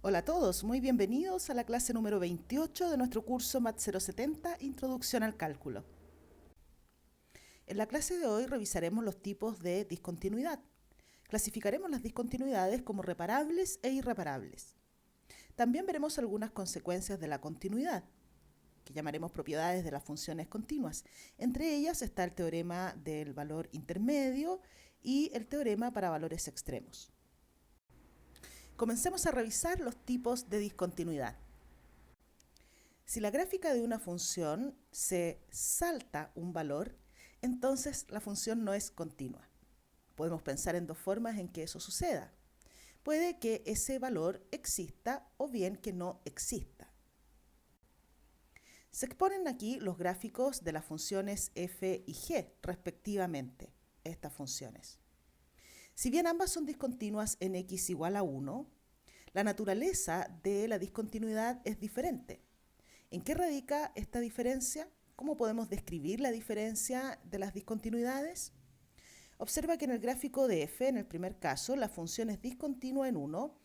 Hola a todos, muy bienvenidos a la clase número 28 de nuestro curso MAT 070, Introducción al Cálculo. En la clase de hoy revisaremos los tipos de discontinuidad. Clasificaremos las discontinuidades como reparables e irreparables. También veremos algunas consecuencias de la continuidad, que llamaremos propiedades de las funciones continuas. Entre ellas está el teorema del valor intermedio y el teorema para valores extremos. Comencemos a revisar los tipos de discontinuidad. Si la gráfica de una función se salta un valor, entonces la función no es continua. Podemos pensar en dos formas en que eso suceda. Puede que ese valor exista o bien que no exista. Se exponen aquí los gráficos de las funciones f y g, respectivamente, estas funciones. Si bien ambas son discontinuas en x igual a 1, la naturaleza de la discontinuidad es diferente. ¿En qué radica esta diferencia? ¿Cómo podemos describir la diferencia de las discontinuidades? Observa que en el gráfico de f, en el primer caso, la función es discontinua en 1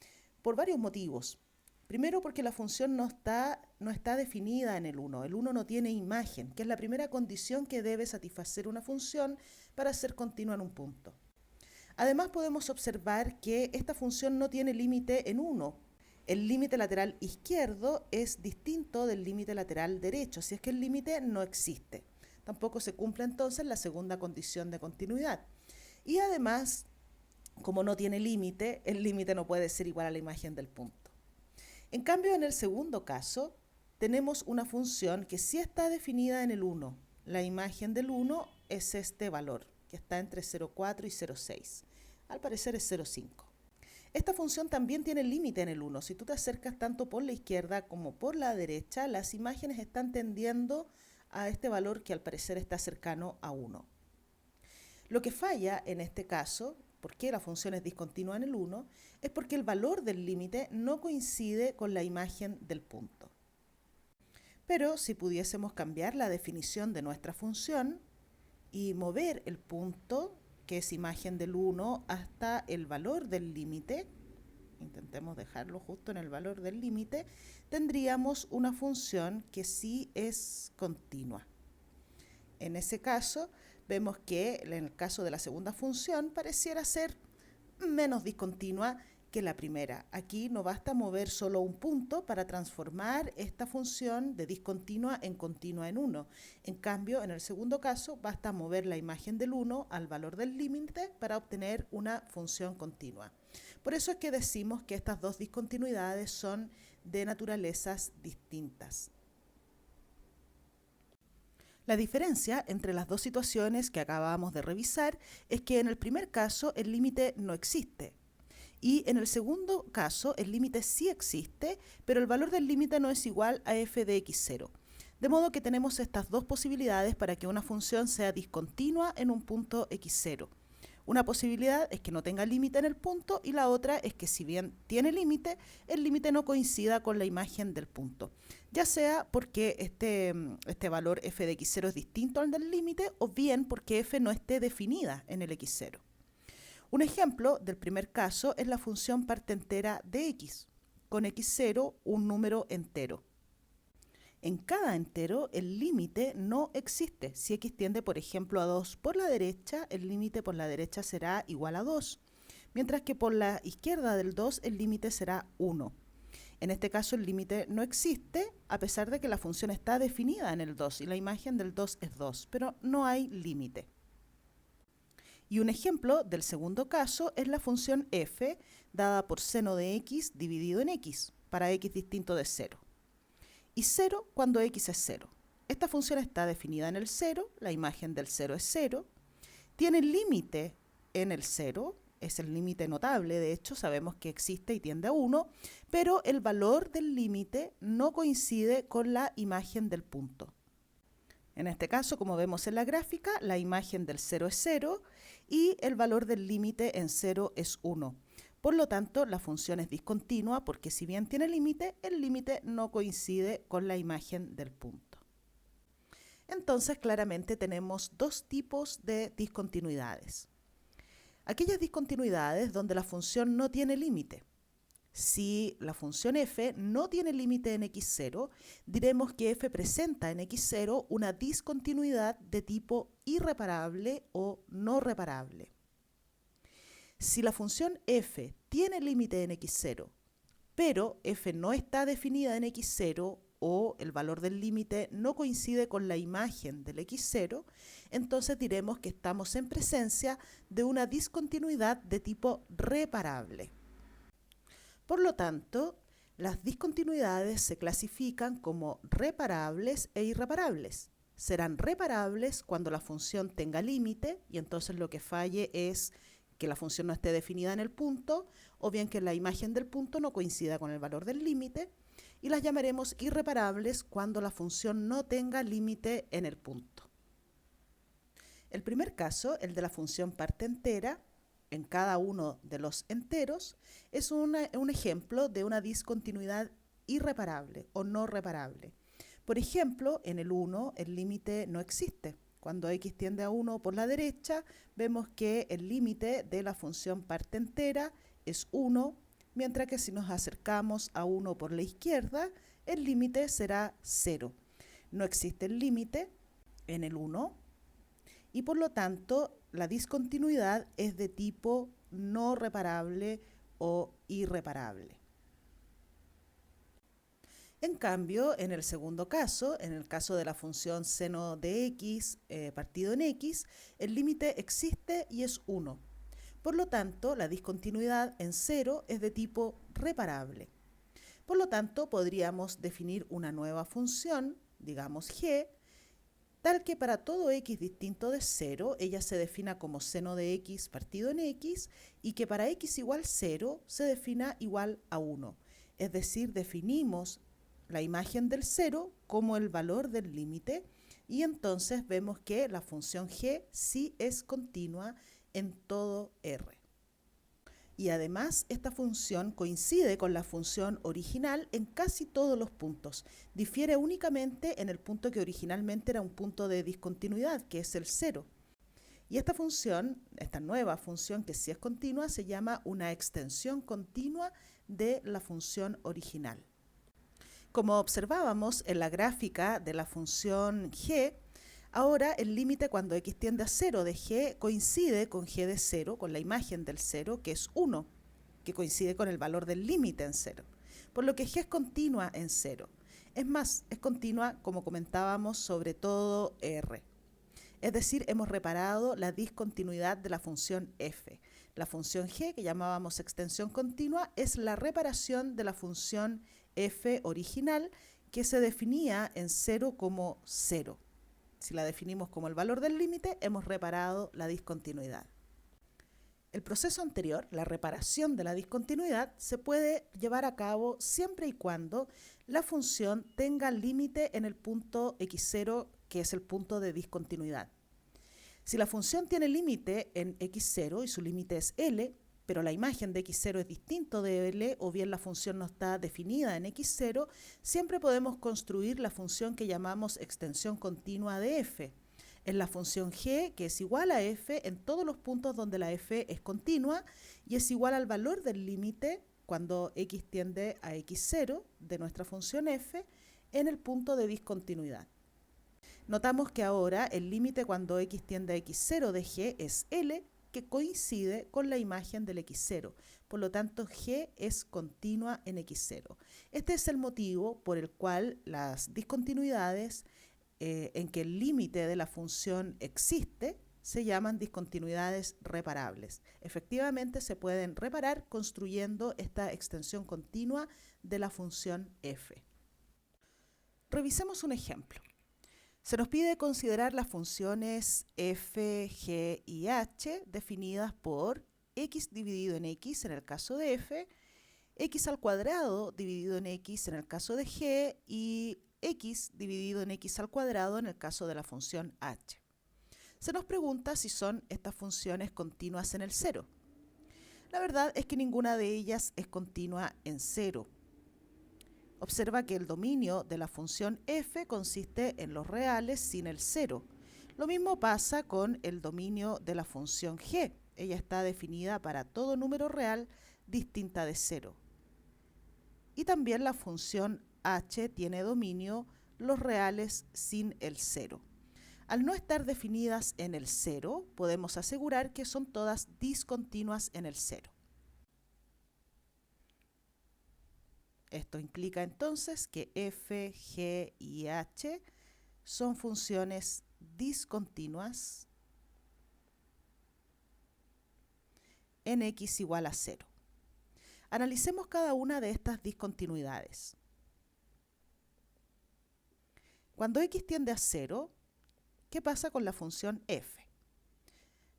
por varios motivos. Primero, porque la función no está definida en el 1. El 1 no tiene imagen, que es la primera condición que debe satisfacer una función para ser continua en un punto. Además, podemos observar que esta función no tiene límite en 1. El límite lateral izquierdo es distinto del límite lateral derecho, si es que el límite no existe. Tampoco se cumple entonces la segunda condición de continuidad. Y además, como no tiene límite, el límite no puede ser igual a la imagen del punto. En cambio, en el segundo caso, tenemos una función que sí está definida en el 1. La imagen del 1 es este valor, que está entre 0,4 y 0,6. Al parecer es 0,5. Esta función también tiene límite en el 1. Si tú te acercas tanto por la izquierda como por la derecha, las imágenes están tendiendo a este valor que al parecer está cercano a 1. Lo que falla en este caso, ¿por qué la función es discontinua en el 1? Es porque el valor del límite no coincide con la imagen del punto. Pero si pudiésemos cambiar la definición de nuestra función y mover el punto, que es imagen del 1, hasta el valor del límite, intentemos dejarlo justo en el valor del límite, tendríamos una función que sí es continua. En ese caso, vemos que en el caso de la segunda función pareciera ser menos discontinua que la primera. Aquí no basta mover solo un punto para transformar esta función de discontinua en continua en 1. En cambio, en el segundo caso, basta mover la imagen del 1 al valor del límite para obtener una función continua. Por eso es que decimos que estas dos discontinuidades son de naturalezas distintas. La diferencia entre las dos situaciones que acabamos de revisar es que en el primer caso el límite no existe y en el segundo caso el límite sí existe, pero el valor del límite no es igual a f de x0. De modo que tenemos estas dos posibilidades para que una función sea discontinua en un punto x0. Una posibilidad es que no tenga límite en el punto y la otra es que si bien tiene límite, el límite no coincida con la imagen del punto. Ya sea porque este valor f de x0 es distinto al del límite o bien porque f no esté definida en el x0. Un ejemplo del primer caso es la función parte entera de x, con x0 un número entero. En cada entero el límite no existe. Si x tiende, por ejemplo, a 2 por la derecha, el límite por la derecha será igual a 2, mientras que por la izquierda del 2 el límite será 1. En este caso el límite no existe, a pesar de que la función está definida en el 2 y la imagen del 2 es 2, pero no hay límite. Y un ejemplo del segundo caso es la función f dada por seno de x dividido en x, para x distinto de 0. Y 0 cuando x es 0. Esta función está definida en el 0, la imagen del 0 es 0, tiene límite en el 0, es el límite notable, de hecho sabemos que existe y tiende a 1, pero el valor del límite no coincide con la imagen del punto. En este caso, como vemos en la gráfica, la imagen del 0 es 0 y el valor del límite en 0 es 1. Por lo tanto, la función es discontinua porque si bien tiene límite, el límite no coincide con la imagen del punto. Entonces, claramente tenemos dos tipos de discontinuidades. Aquellas discontinuidades donde la función no tiene límite. Si la función f no tiene límite en x0, diremos que f presenta en x0 una discontinuidad de tipo irreparable o no reparable. Si la función f tiene límite en x0, pero f no está definida en x0 o el valor del límite no coincide con la imagen del x0, entonces diremos que estamos en presencia de una discontinuidad de tipo reparable. Por lo tanto, las discontinuidades se clasifican como reparables e irreparables. Serán reparables cuando la función tenga límite y entonces lo que falle es que la función no esté definida en el punto o bien que la imagen del punto no coincida con el valor del límite, y las llamaremos irreparables cuando la función no tenga límite en el punto. El primer caso, el de la función parte entera, en cada uno de los enteros, es un ejemplo de una discontinuidad irreparable o no reparable. Por ejemplo, en el 1 el límite no existe. Cuando x tiende a 1 por la derecha, vemos que el límite de la función parte entera es 1, mientras que si nos acercamos a 1 por la izquierda, el límite será 0. No existe el límite en el 1 y por lo tanto la discontinuidad es de tipo no reparable o irreparable. En cambio, en el segundo caso, en el caso de la función seno de x partido en x, el límite existe y es 1. Por lo tanto, la discontinuidad en 0 es de tipo reparable. Por lo tanto, podríamos definir una nueva función, digamos g, tal que para todo x distinto de 0, ella se defina como seno de x partido en x, y que para x igual 0 se defina igual a 1. Es decir, definimos la imagen del 0 como el valor del límite, y entonces vemos que la función g sí es continua en todo R. Y además esta función coincide con la función original en casi todos los puntos. Difiere únicamente en el punto que originalmente era un punto de discontinuidad, que es el 0. Y esta función, esta nueva función que sí es continua, se llama una extensión continua de la función original. Como observábamos en la gráfica de la función g, ahora el límite cuando x tiende a 0 de g coincide con g de 0, con la imagen del 0, que es 1, que coincide con el valor del límite en 0, por lo que g es continua en 0. Es más, es continua, como comentábamos, sobre todo R. Es decir, hemos reparado la discontinuidad de la función f. La función g, que llamábamos extensión continua, es la reparación de la función f original, que se definía en 0 como 0. Si la definimos como el valor del límite, hemos reparado la discontinuidad. El proceso anterior, la reparación de la discontinuidad, se puede llevar a cabo siempre y cuando la función tenga límite en el punto x0, que es el punto de discontinuidad. Si la función tiene límite en x0 y su límite es L, pero la imagen de x0 es distinto de L, o bien la función no está definida en x0, siempre podemos construir la función que llamamos extensión continua de f. Es la función g, que es igual a f en todos los puntos donde la f es continua y es igual al valor del límite cuando x tiende a x0 de nuestra función f en el punto de discontinuidad. Notamos que ahora el límite cuando x tiende a x0 de g es L, que coincide con la imagen del x0. Por lo tanto, g es continua en x0. Este es el motivo por el cual las discontinuidades en que el límite de la función existe se llaman discontinuidades reparables. Efectivamente, se pueden reparar construyendo esta extensión continua de la función f. Revisemos un ejemplo. Se nos pide considerar las funciones f, g y h definidas por x dividido en x en el caso de f, x al cuadrado dividido en x en el caso de g y x dividido en x al cuadrado en el caso de la función h. Se nos pregunta si son estas funciones continuas en el 0. La verdad es que ninguna de ellas es continua en 0. Observa que el dominio de la función f consiste en los reales sin el 0. Lo mismo pasa con el dominio de la función g. Ella está definida para todo número real distinta de 0. y también la función h tiene dominio los reales sin el cero. Al no estar definidas en el cero, podemos asegurar que son todas discontinuas en el cero. Esto implica entonces que f, g y h son funciones discontinuas en x igual a 0. Analicemos cada una de estas discontinuidades. Cuando x tiende a 0, ¿qué pasa con la función f?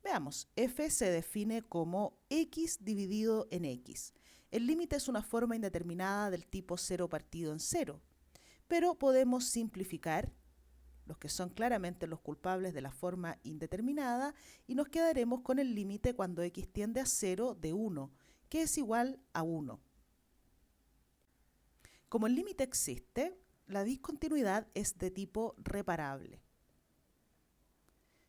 Veamos, f se define como x dividido en x. El límite es una forma indeterminada del tipo 0 partido en 0, pero podemos simplificar los que son claramente los culpables de la forma indeterminada y nos quedaremos con el límite cuando x tiende a 0 de 1, que es igual a 1. Como el límite existe, la discontinuidad es de tipo reparable.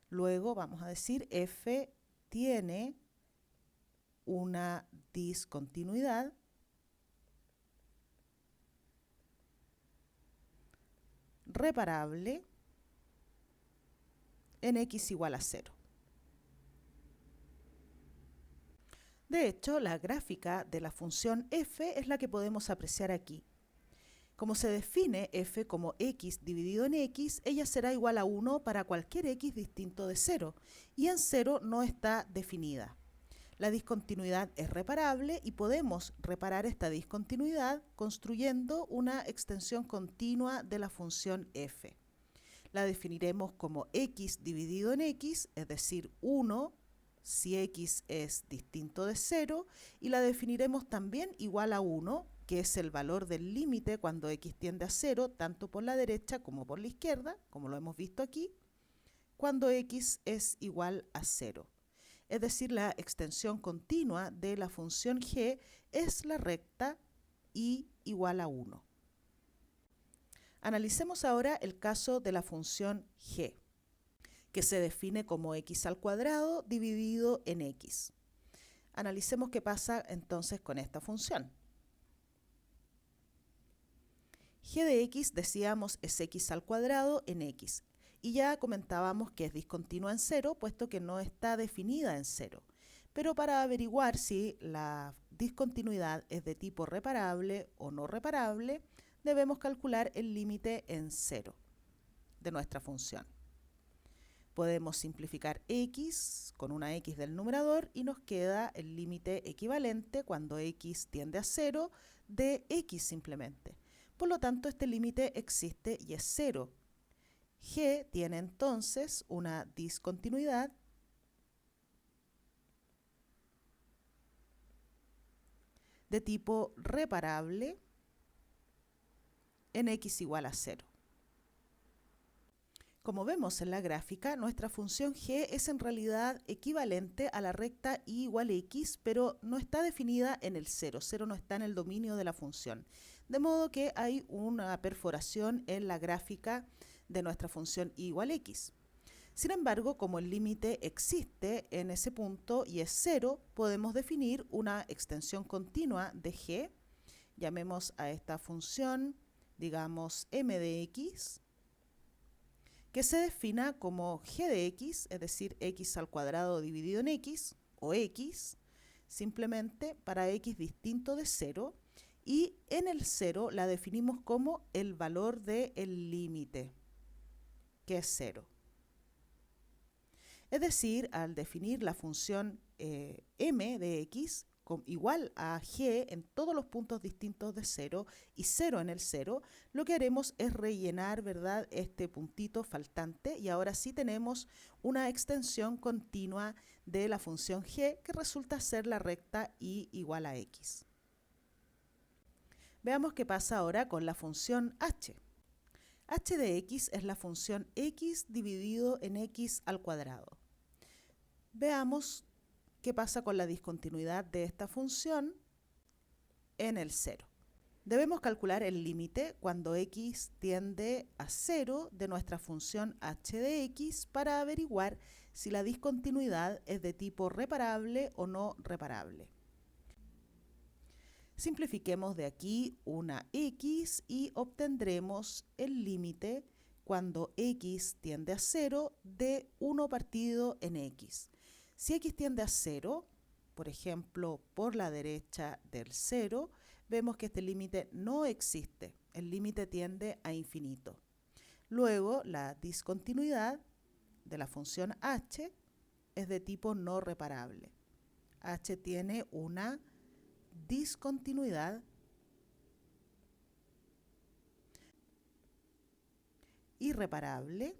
Luego vamos a decir f tiene una discontinuidad reparable en x igual a 0. De hecho, la gráfica de la función f es la que podemos apreciar aquí. Como se define f como x dividido en x, ella será igual a 1 para cualquier x distinto de 0, y en 0 no está definida. La discontinuidad es reparable y podemos reparar esta discontinuidad construyendo una extensión continua de la función f. La definiremos como x dividido en x, es decir, 1 si x es distinto de 0, y la definiremos también igual a 1, que es el valor del límite cuando x tiende a 0, tanto por la derecha como por la izquierda, como lo hemos visto aquí, cuando x es igual a 0. Es decir, la extensión continua de la función g es la recta y igual a 1. Analicemos ahora el caso de la función g, que se define como x al cuadrado dividido en x. Analicemos qué pasa entonces con esta función. G de x, decíamos, es x al cuadrado en x. Y ya comentábamos que es discontinua en 0, puesto que no está definida en 0. Pero para averiguar si la discontinuidad es de tipo reparable o no reparable, debemos calcular el límite en 0 de nuestra función. Podemos simplificar x con una x del numerador y nos queda el límite equivalente cuando x tiende a 0 de x simplemente. Por lo tanto, este límite existe y es 0. G tiene entonces una discontinuidad de tipo reparable en x igual a 0. Como vemos en la gráfica, nuestra función g es en realidad equivalente a la recta y igual a x, pero no está definida en el 0. 0 no está en el dominio de la función. De modo que hay una perforación en la gráfica de nuestra función y igual a x. Sin embargo, como el límite existe en ese punto y es 0, podemos definir una extensión continua de g. Llamemos a esta función, digamos, m de x, que se defina como g de x, es decir, x al cuadrado dividido en x, o x, simplemente para x distinto de 0, y en el 0 la definimos como el valor del límite, que es 0. Es decir, al definir la función m de x igual a g en todos los puntos distintos de 0 y 0 en el 0, lo que haremos es rellenar, ¿verdad?, este puntito faltante, y ahora sí tenemos una extensión continua de la función g que resulta ser la recta y igual a x. Veamos qué pasa ahora con la función h. H de x es la función x dividido en x al cuadrado. Veamos qué pasa con la discontinuidad de esta función en el 0. Debemos calcular el límite cuando x tiende a 0 de nuestra función h de x para averiguar si la discontinuidad es de tipo reparable o no reparable. Simplifiquemos de aquí una x y obtendremos el límite cuando x tiende a 0 de 1 partido en x. Si x tiende a 0, por ejemplo, por la derecha del 0, vemos que este límite no existe. El límite tiende a infinito. Luego, la discontinuidad de la función h es de tipo no reparable. H tiene una discontinuidad irreparable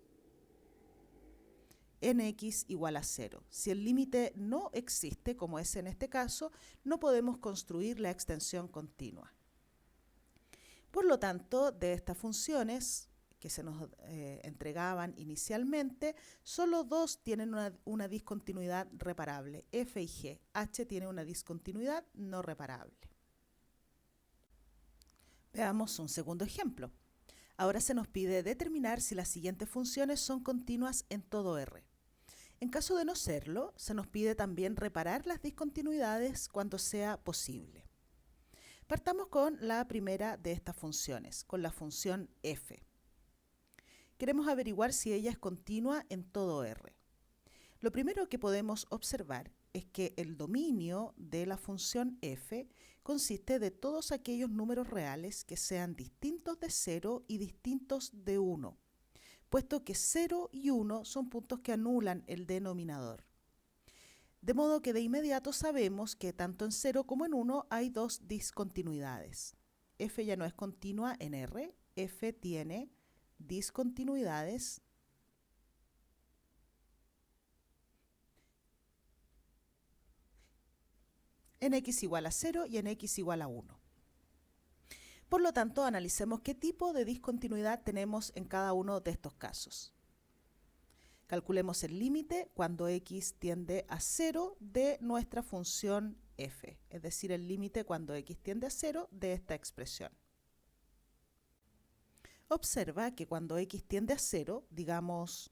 en x igual a 0. Si el límite no existe, como es en este caso, no podemos construir la extensión continua. Por lo tanto, de estas funciones que se nos entregaban inicialmente, solo dos tienen una discontinuidad reparable, f y g. H tiene una discontinuidad no reparable. Veamos un segundo ejemplo. Ahora se nos pide determinar si las siguientes funciones son continuas en todo R. En caso de no serlo, se nos pide también reparar las discontinuidades cuando sea posible. Partamos con la primera de estas funciones, con la función f. Queremos averiguar si ella es continua en todo R. Lo primero que podemos observar es que el dominio de la función f consiste de todos aquellos números reales que sean distintos de 0 y distintos de 1, puesto que 0 y 1 son puntos que anulan el denominador. De modo que de inmediato sabemos que tanto en 0 como en 1 hay dos discontinuidades. F ya no es continua en R, F tiene discontinuidades en x igual a 0 y en x igual a 1. Por lo tanto, analicemos qué tipo de discontinuidad tenemos en cada uno de estos casos. Calculemos el límite cuando x tiende a 0 de nuestra función f, es decir, el límite cuando x tiende a 0 de esta expresión. Observa que cuando x tiende a 0, digamos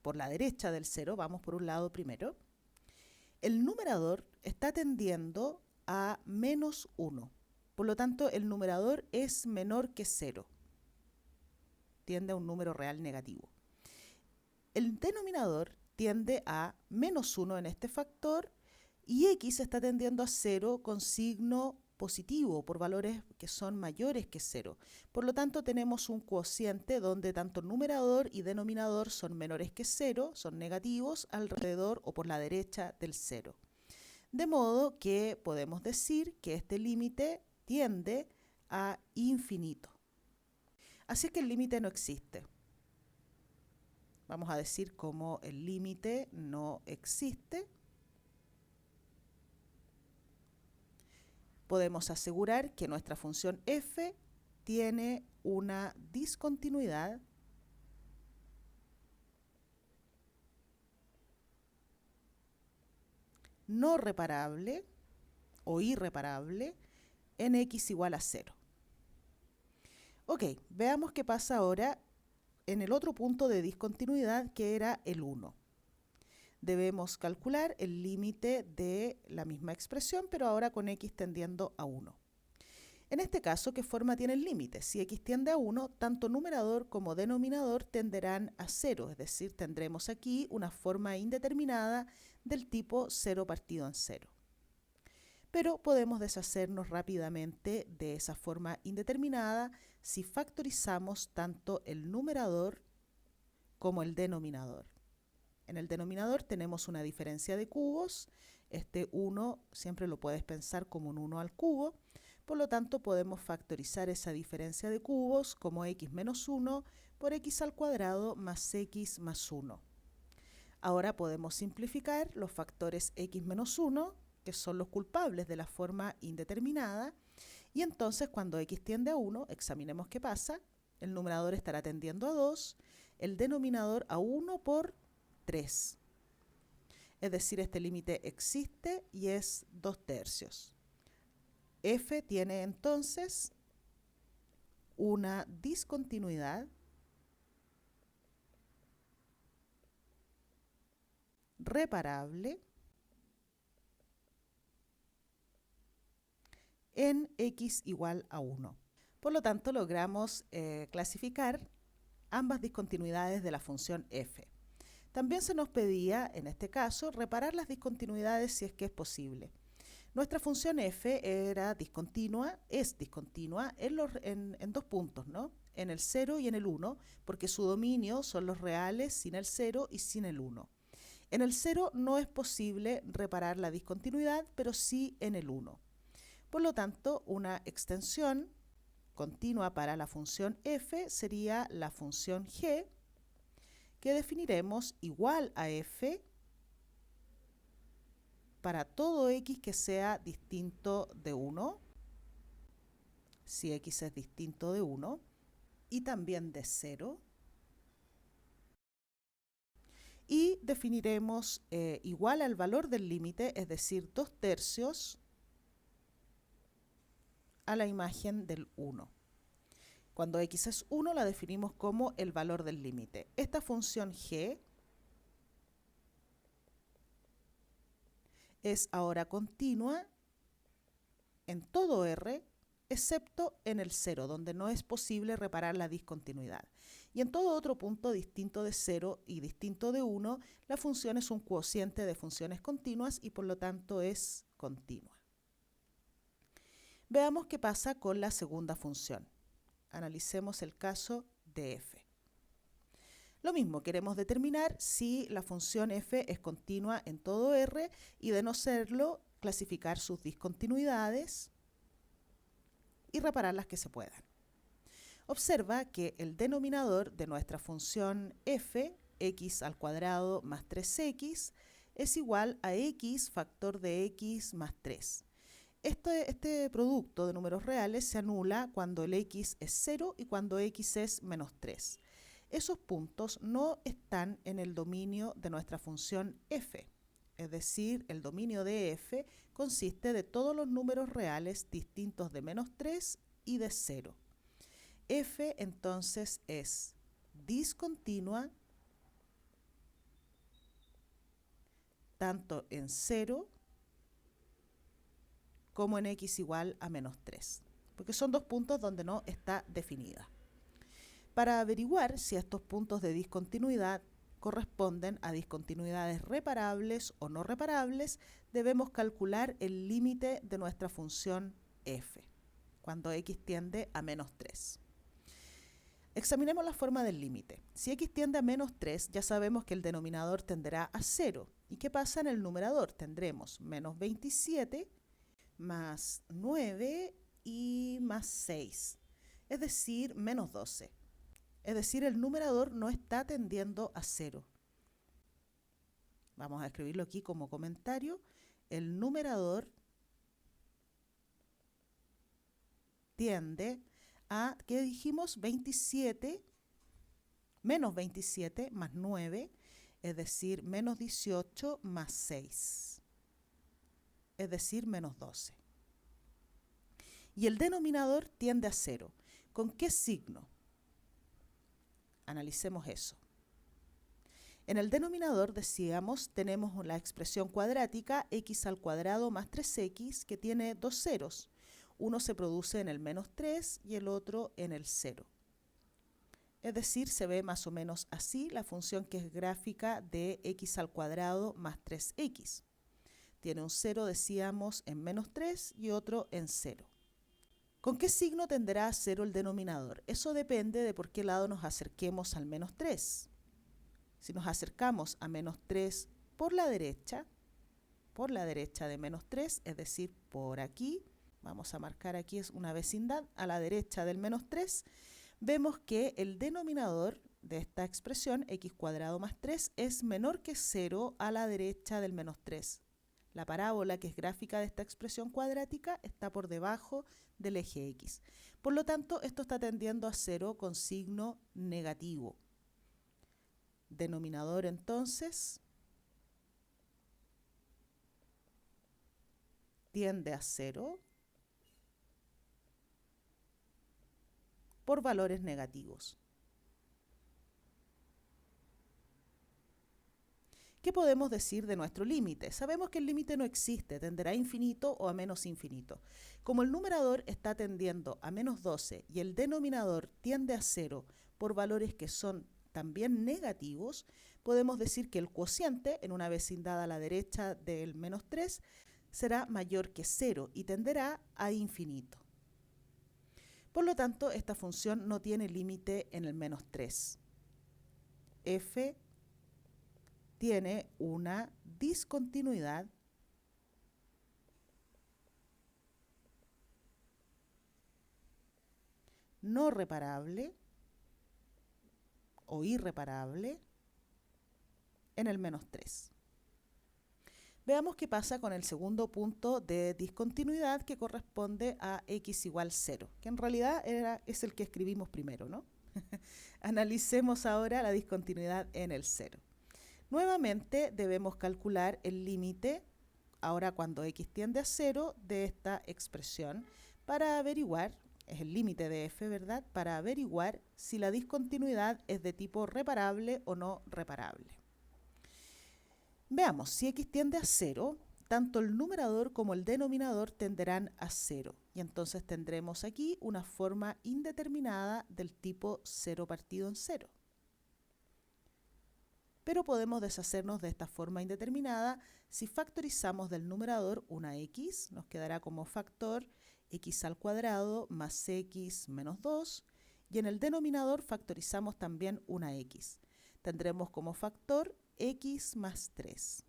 por la derecha del 0, vamos por un lado primero, el numerador está tendiendo a menos 1. Por lo tanto, el numerador es menor que 0. Tiende a un número real negativo. El denominador tiende a menos 1 en este factor y x está tendiendo a 0 con signo positivo por valores que son mayores que 0. Por lo tanto, tenemos un cociente donde tanto numerador y denominador son menores que 0, son negativos alrededor o por la derecha del 0. De modo que podemos decir que este límite tiende a infinito. Así que el límite no existe. Vamos a decir como el límite no existe. Podemos asegurar que nuestra función f tiene una discontinuidad no reparable o irreparable en x igual a 0. Ok, veamos qué pasa ahora en el otro punto de discontinuidad que era el 1. Debemos calcular el límite de la misma expresión, pero ahora con x tendiendo a 1. En este caso, ¿qué forma tiene el límite? Si x tiende a 1, tanto numerador como denominador tenderán a 0, es decir, tendremos aquí una forma indeterminada del tipo 0 partido en 0. Pero podemos deshacernos rápidamente de esa forma indeterminada si factorizamos tanto el numerador como el denominador. En el denominador tenemos una diferencia de cubos. Este 1 siempre lo puedes pensar como un 1 al cubo. Por lo tanto, podemos factorizar esa diferencia de cubos como x menos 1 por x al cuadrado más x más 1. Ahora podemos simplificar los factores x menos 1, que son los culpables de la forma indeterminada, y entonces cuando x tiende a 1, examinemos qué pasa. El numerador estará tendiendo a 2, el denominador a 1 por 3. Es decir, este límite existe y es 2/3. F tiene entonces una discontinuidad reparable en x igual a 1. Por lo tanto, logramos clasificar ambas discontinuidades de la función f. También se nos pedía, en este caso, reparar las discontinuidades si es que es posible. Nuestra función f era discontinua, es discontinua en dos puntos, ¿no? En el 0 y en el 1, porque su dominio son los reales sin el 0 y sin el 1. En el 0 no es posible reparar la discontinuidad, pero sí en el 1. Por lo tanto, una extensión continua para la función f sería la función g, que definiremos igual a f para todo x que sea distinto de 1, si x es distinto de 1, y también de 0. Y definiremos igual al valor del límite, es decir, 2/3 a la imagen del 1. Cuando x es 1, la definimos como el valor del límite. Esta función g es ahora continua en todo r, excepto en el 0, donde no es posible reparar la discontinuidad. Y en todo otro punto distinto de 0 y distinto de 1, la función es un cociente de funciones continuas y por lo tanto es continua. Veamos qué pasa con la segunda función. Analicemos el caso de f. Lo mismo, queremos determinar si la función f es continua en todo r y, de no serlo, clasificar sus discontinuidades y reparar las que se puedan. Observa que el denominador de nuestra función f, x al cuadrado más 3x, es igual a x factor de x más 3. Este producto de números reales se anula cuando el x es 0 y cuando x es menos 3. Esos puntos no están en el dominio de nuestra función f. Es decir, el dominio de f consiste de todos los números reales distintos de menos 3 y de 0. F entonces es discontinua tanto en 0 como en x igual a menos 3, porque son dos puntos donde no está definida. Para averiguar si estos puntos de discontinuidad corresponden a discontinuidades reparables o no reparables, debemos calcular el límite de nuestra función f, cuando x tiende a menos 3. Examinemos la forma del límite. Si x tiende a menos 3, ya sabemos que el denominador tenderá a 0. ¿Y qué pasa en el numerador? Tendremos menos 27 más 9 y más 6, es decir, menos 12. Es decir, el numerador no está tendiendo a 0. Vamos a escribirlo aquí como comentario. El numerador tiende a, ¿qué dijimos? 27, menos 27 más 9, es decir, menos 18 más 6, es decir, menos 12. Y el denominador tiende a 0. ¿Con qué signo? Analicemos eso. En el denominador, decíamos, tenemos la expresión cuadrática x al cuadrado más 3x, que tiene dos ceros. Uno se produce en el menos 3 y el otro en el 0. Es decir, se ve más o menos así la función que es gráfica de x al cuadrado más 3x. Tiene un 0, decíamos, en menos 3 y otro en 0. ¿Con qué signo tenderá a 0 el denominador? Eso depende de por qué lado nos acerquemos al menos 3. Si nos acercamos a menos 3 por la derecha de menos 3, es decir, por aquí, vamos a marcar aquí es una vecindad, a la derecha del menos 3, vemos que el denominador de esta expresión, x cuadrado más 3, es menor que 0 a la derecha del menos 3. La parábola, que es gráfica de esta expresión cuadrática, está por debajo del eje x. Por lo tanto, esto está tendiendo a 0 con signo negativo. Denominador, entonces, tiende a 0 por valores negativos. ¿Qué podemos decir de nuestro límite? Sabemos que el límite no existe, tenderá a infinito o a menos infinito. Como el numerador está tendiendo a menos 12 y el denominador tiende a 0 por valores que son también negativos, podemos decir que el cociente en una vecindad a la derecha del menos 3 será mayor que 0 y tenderá a infinito. Por lo tanto, esta función no tiene límite en el menos 3. F tiene una discontinuidad no reparable o irreparable en el menos 3. Veamos qué pasa con el segundo punto de discontinuidad que corresponde a x igual 0, que en realidad es el que escribimos primero, ¿no? Analicemos ahora la discontinuidad en el 0. Nuevamente debemos calcular el límite, ahora cuando x tiende a 0, de esta expresión para averiguar, es el límite de f, ¿verdad? Para averiguar si la discontinuidad es de tipo reparable o no reparable. Veamos, si x tiende a 0, tanto el numerador como el denominador tenderán a 0. Y entonces tendremos aquí una forma indeterminada del tipo 0 partido en 0. Pero podemos deshacernos de esta forma indeterminada si factorizamos del numerador una x, nos quedará como factor x al cuadrado más x menos 2, y en el denominador factorizamos también una x. Tendremos como factor x más 3.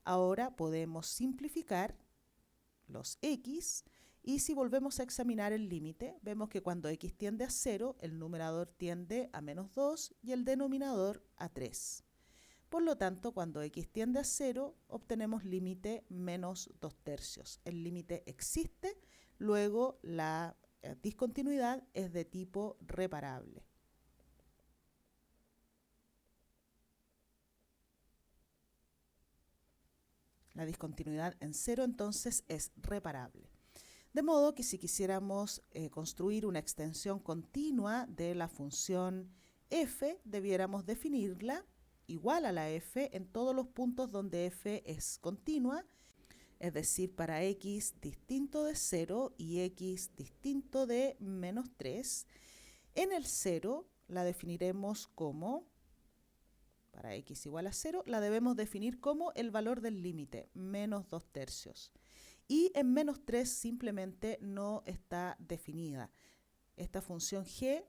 Ahora podemos simplificar los x y si volvemos a examinar el límite, vemos que cuando x tiende a 0, el numerador tiende a menos 2 y el denominador a 3. Por lo tanto, cuando x tiende a 0, obtenemos límite menos 2/3. El límite existe, luego la discontinuidad es de tipo reparable. La discontinuidad en 0 entonces es reparable. De modo que si quisiéramos construir una extensión continua de la función f, debiéramos definirla igual a la f en todos los puntos donde f es continua, es decir, para x distinto de 0 y x distinto de menos 3. En el 0 la definiremos como, para x igual a 0, la debemos definir como el valor del límite, menos 2/3. Y en menos 3 simplemente no está definida. Esta función g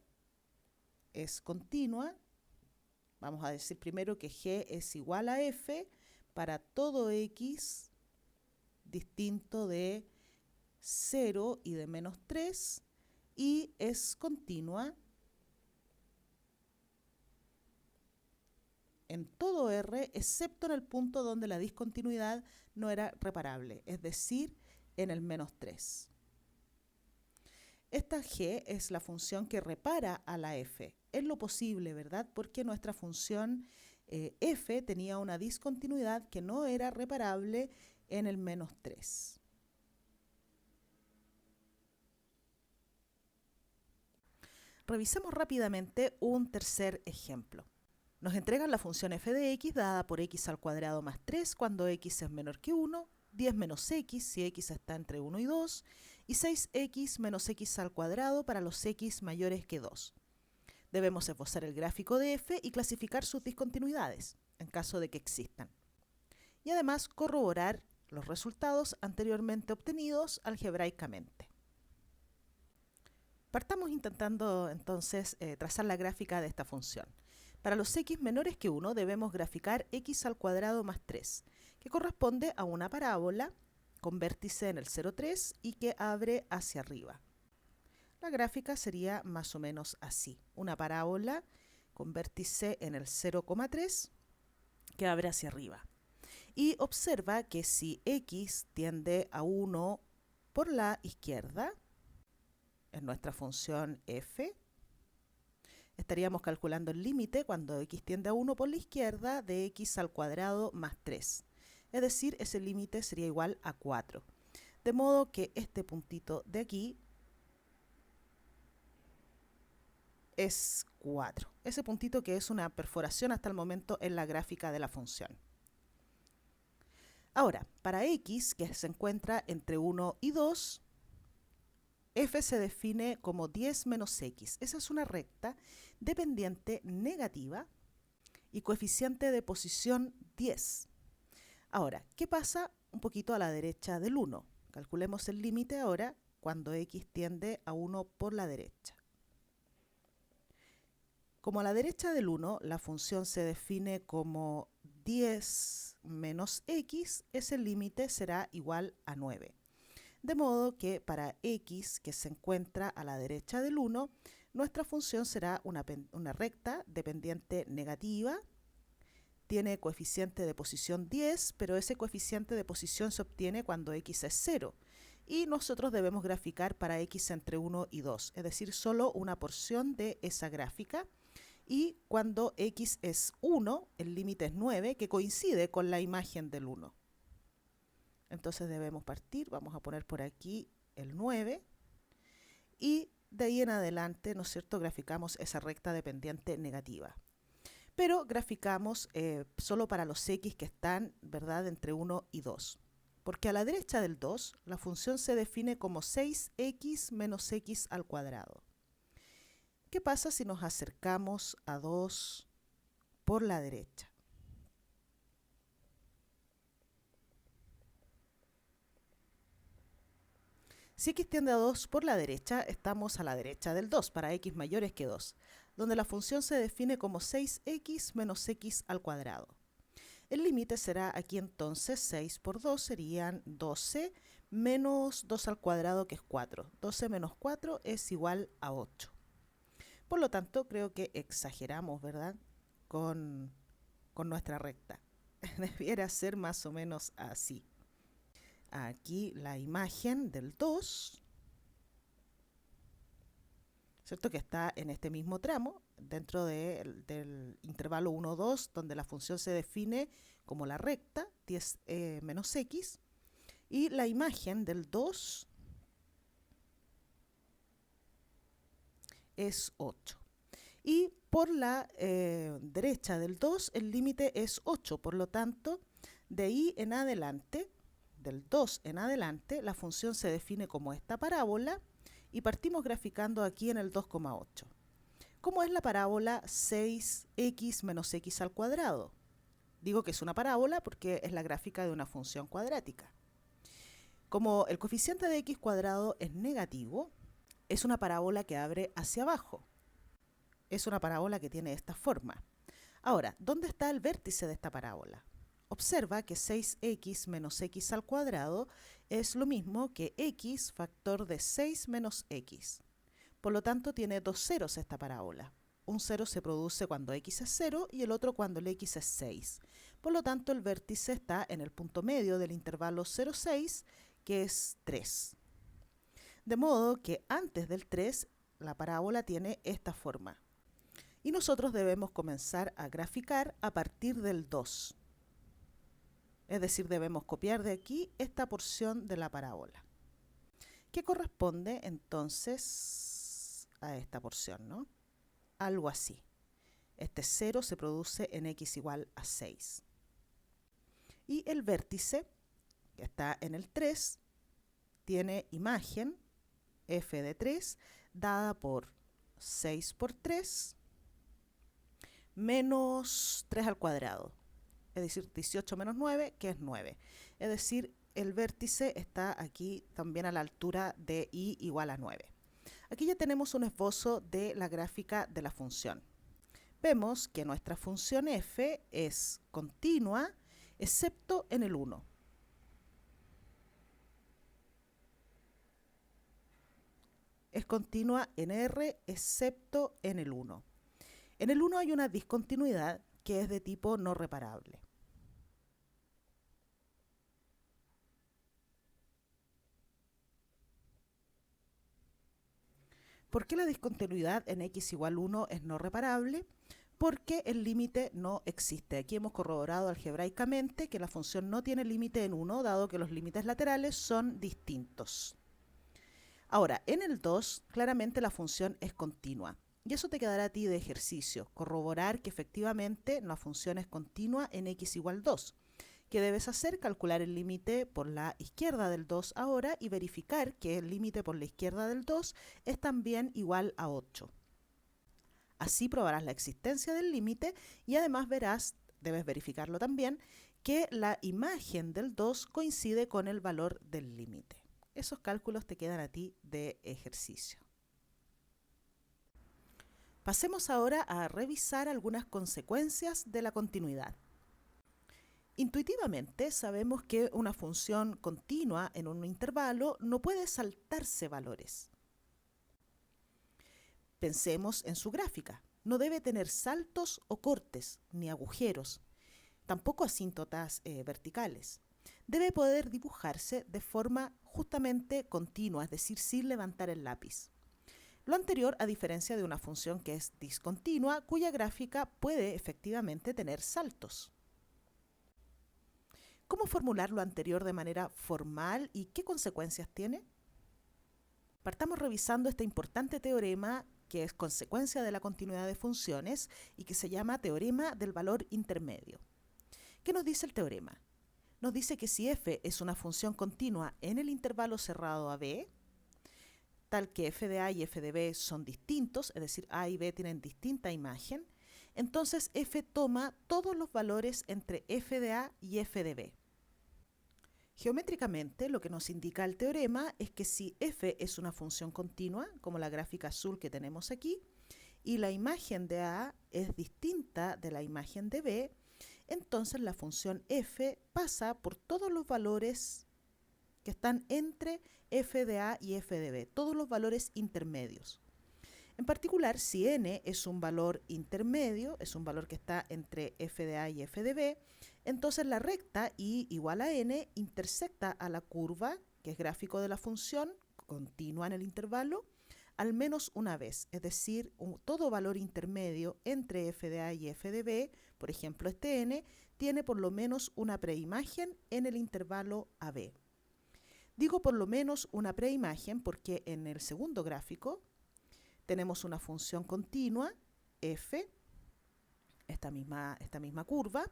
es continua. Vamos a decir primero que g es igual a f para todo x distinto de 0 y de menos 3 y es continua en todo R, excepto en el punto donde la discontinuidad no era reparable, es decir, en el menos 3. Esta g es la función que repara a la f. Es lo posible, ¿verdad? Porque nuestra función f tenía una discontinuidad que no era reparable en el menos 3. Revisemos rápidamente un tercer ejemplo. Nos entregan la función f de x dada por x al cuadrado más 3 cuando x es menor que 1, 10 menos x si x está entre 1 y 2, y 6x menos x al cuadrado para los x mayores que 2. Debemos esbozar el gráfico de f y clasificar sus discontinuidades, en caso de que existan. Y además corroborar los resultados anteriormente obtenidos algebraicamente. Partamos intentando entonces trazar la gráfica de esta función. Para los x menores que 1 debemos graficar x al cuadrado más 3, que corresponde a una parábola con vértice en el 0,3 y que abre hacia arriba. La gráfica sería más o menos así, una parábola con vértice en el 0,3 que abre hacia arriba. Y observa que si x tiende a 1 por la izquierda, en nuestra función f, estaríamos calculando el límite cuando x tiende a 1 por la izquierda de x al cuadrado más 3. Es decir, ese límite sería igual a 4. De modo que este puntito de aquí es 4. Ese puntito que es una perforación hasta el momento en la gráfica de la función. Ahora, para x, que se encuentra entre 1 y 2, f se define como 10 menos x. Esa es una recta dependiente negativa y coeficiente de posición 10. Ahora, ¿qué pasa un poquito a la derecha del 1? Calculemos el límite ahora cuando x tiende a 1 por la derecha. Como a la derecha del 1 la función se define como 10 menos x, ese límite será igual a 9. De modo que para x que se encuentra a la derecha del 1, nuestra función será una recta dependiente negativa, tiene coeficiente de posición 10, pero ese coeficiente de posición se obtiene cuando x es 0. Y nosotros debemos graficar para x entre 1 y 2, es decir, solo una porción de esa gráfica. Y cuando x es 1, el límite es 9, que coincide con la imagen del 1. Entonces debemos partir, vamos a poner por aquí el 9, y de ahí en adelante, ¿no es cierto?, graficamos esa recta dependiente negativa. Pero graficamos solo para los x que están, ¿verdad?, entre 1 y 2. Porque a la derecha del 2, la función se define como 6x menos x al cuadrado. ¿Qué pasa si nos acercamos a 2 por la derecha? Si x tiende a 2 por la derecha, estamos a la derecha del 2 para x mayores que 2, donde la función se define como 6x menos x al cuadrado. El límite será aquí entonces 6 por 2 serían 12 menos 2 al cuadrado, que es 4. 12 menos 4 es igual a 8. Por lo tanto, creo que exageramos, ¿verdad?, con nuestra recta. Debiera ser más o menos así. Aquí la imagen del 2, ¿cierto?, que está en este mismo tramo, dentro del intervalo 1, 2, donde la función se define como la recta, 10 menos x, y la imagen del 2 es 8. Y por la derecha del 2 el límite es 8, por lo tanto, de ahí en adelante, del 2 en adelante, la función se define como esta parábola y partimos graficando aquí en el 2,8. ¿Cómo es la parábola 6x menos x al cuadrado? Digo que es una parábola porque es la gráfica de una función cuadrática. Como el coeficiente de x cuadrado es negativo, es una parábola que abre hacia abajo. Es una parábola que tiene esta forma. Ahora, ¿dónde está el vértice de esta parábola? Observa que 6x menos x al cuadrado es lo mismo que x factor de 6 menos x. Por lo tanto, tiene dos ceros esta parábola. Un cero se produce cuando x es 0 y el otro cuando el x es 6. Por lo tanto, el vértice está en el punto medio del intervalo 0, 6, que es 3. De modo que antes del 3, la parábola tiene esta forma. Y nosotros debemos comenzar a graficar a partir del 2. Es decir, debemos copiar de aquí esta porción de la parábola, que corresponde entonces a esta porción, ¿no? Algo así. Este 0 se produce en x igual a 6. Y el vértice, que está en el 3, tiene imagen f de 3 dada por 6 por 3 menos 3 al cuadrado. Es decir, 18 menos 9, que es 9. Es decir, el vértice está aquí también a la altura de y igual a 9. Aquí ya tenemos un esbozo de la gráfica de la función. Vemos que nuestra función f es continua, excepto en el 1. Es continua en R, excepto en el 1. En el 1 hay una discontinuidad que es de tipo no reparable. ¿Por qué la discontinuidad en x igual 1 es no reparable? Porque el límite no existe. Aquí hemos corroborado algebraicamente que la función no tiene límite en 1, dado que los límites laterales son distintos. Ahora, en el 2, claramente la función es continua. Y eso te quedará a ti de ejercicio, corroborar que efectivamente la función es continua en x igual 2. ¿Qué debes hacer? Calcular el límite por la izquierda del 2 ahora y verificar que el límite por la izquierda del 2 es también igual a 8. Así probarás la existencia del límite y además verás, debes verificarlo también, que la imagen del 2 coincide con el valor del límite. Esos cálculos te quedan a ti de ejercicio. Pasemos ahora a revisar algunas consecuencias de la continuidad. Intuitivamente sabemos que una función continua en un intervalo no puede saltarse valores. Pensemos en su gráfica. No debe tener saltos o cortes, ni agujeros, tampoco asíntotas verticales. Debe poder dibujarse de forma justamente continua, es decir, sin levantar el lápiz. Lo anterior a diferencia de una función que es discontinua, cuya gráfica puede efectivamente tener saltos. ¿Cómo formular lo anterior de manera formal y qué consecuencias tiene? Partamos revisando este importante teorema que es consecuencia de la continuidad de funciones y que se llama teorema del valor intermedio. ¿Qué nos dice el teorema? Nos dice que si f es una función continua en el intervalo cerrado a b, tal que f de a y f de b son distintos, es decir, a y b tienen distinta imagen, entonces f toma todos los valores entre f de a y f de b. Geométricamente, lo que nos indica el teorema es que si f es una función continua, como la gráfica azul que tenemos aquí, y la imagen de a es distinta de la imagen de b, entonces la función f pasa por todos los valores que están entre f de a y f de b, todos los valores intermedios. En particular, si n es un valor intermedio, es un valor que está entre f de a y f de b, entonces la recta y igual a n intersecta a la curva, que es gráfico de la función continua en el intervalo, al menos una vez, es decir, todo valor intermedio entre f de a y f de b, por ejemplo este n, tiene por lo menos una preimagen en el intervalo AB. Digo por lo menos una preimagen porque en el segundo gráfico tenemos una función continua, f, esta misma curva,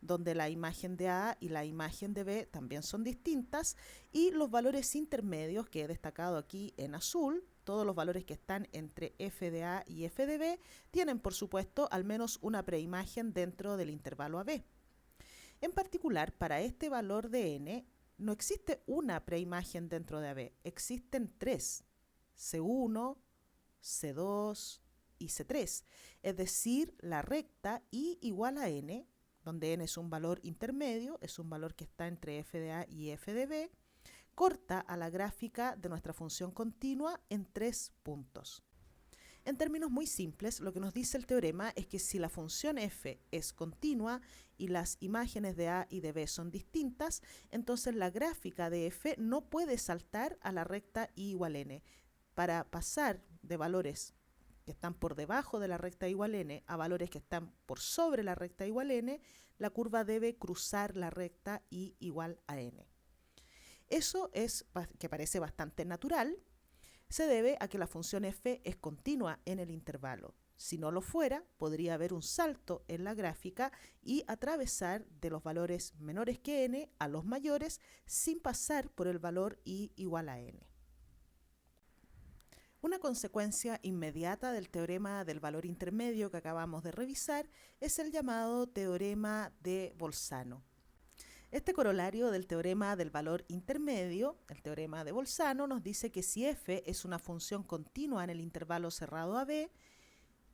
donde la imagen de A y la imagen de B también son distintas, y los valores intermedios que he destacado aquí en azul, todos los valores que están entre f de A y f de B, tienen por supuesto al menos una preimagen dentro del intervalo AB. En particular, para este valor de n, no existe una preimagen dentro de AB, existen tres, C1, C2 y C3, es decir, la recta y igual a n, donde n es un valor intermedio, es un valor que está entre f de a y f de b, corta a la gráfica de nuestra función continua en 3 puntos. En términos muy simples, lo que nos dice el teorema es que si la función f es continua y las imágenes de a y de b son distintas, entonces la gráfica de f no puede saltar a la recta y igual n. Para pasar de valores que están por debajo de la recta igual n a valores que están por sobre la recta igual n, la curva debe cruzar la recta y igual a n. Eso es que parece bastante natural, se debe a que la función f es continua en el intervalo. Si no lo fuera, podría haber un salto en la gráfica y atravesar de los valores menores que n a los mayores sin pasar por el valor y igual a n. Una consecuencia inmediata del teorema del valor intermedio que acabamos de revisar es el llamado teorema de Bolzano. Este corolario del teorema del valor intermedio, el teorema de Bolzano, nos dice que si f es una función continua en el intervalo cerrado a b,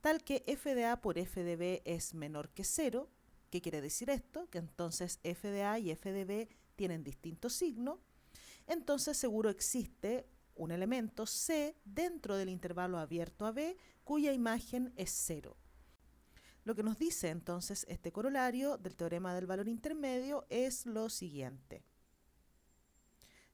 tal que f de a por f de b es menor que 0, ¿qué quiere decir esto? Que entonces f de a y f de b tienen distinto signo, entonces seguro existe un elemento c dentro del intervalo abierto a b cuya imagen es 0. Lo que nos dice entonces este corolario del teorema del valor intermedio es lo siguiente.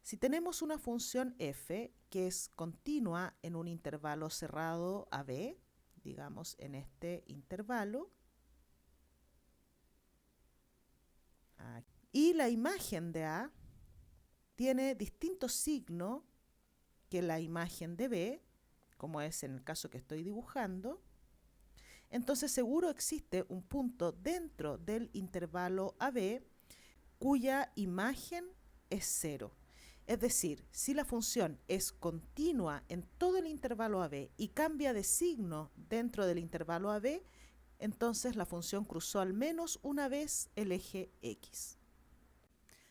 Si tenemos una función f que es continua en un intervalo cerrado a b, digamos en este intervalo, y la imagen de a tiene distinto signo que la imagen de b, como es en el caso que estoy dibujando, entonces seguro existe un punto dentro del intervalo AB cuya imagen es 0. Es decir, si la función es continua en todo el intervalo AB y cambia de signo dentro del intervalo AB, entonces la función cruzó al menos una vez el eje X.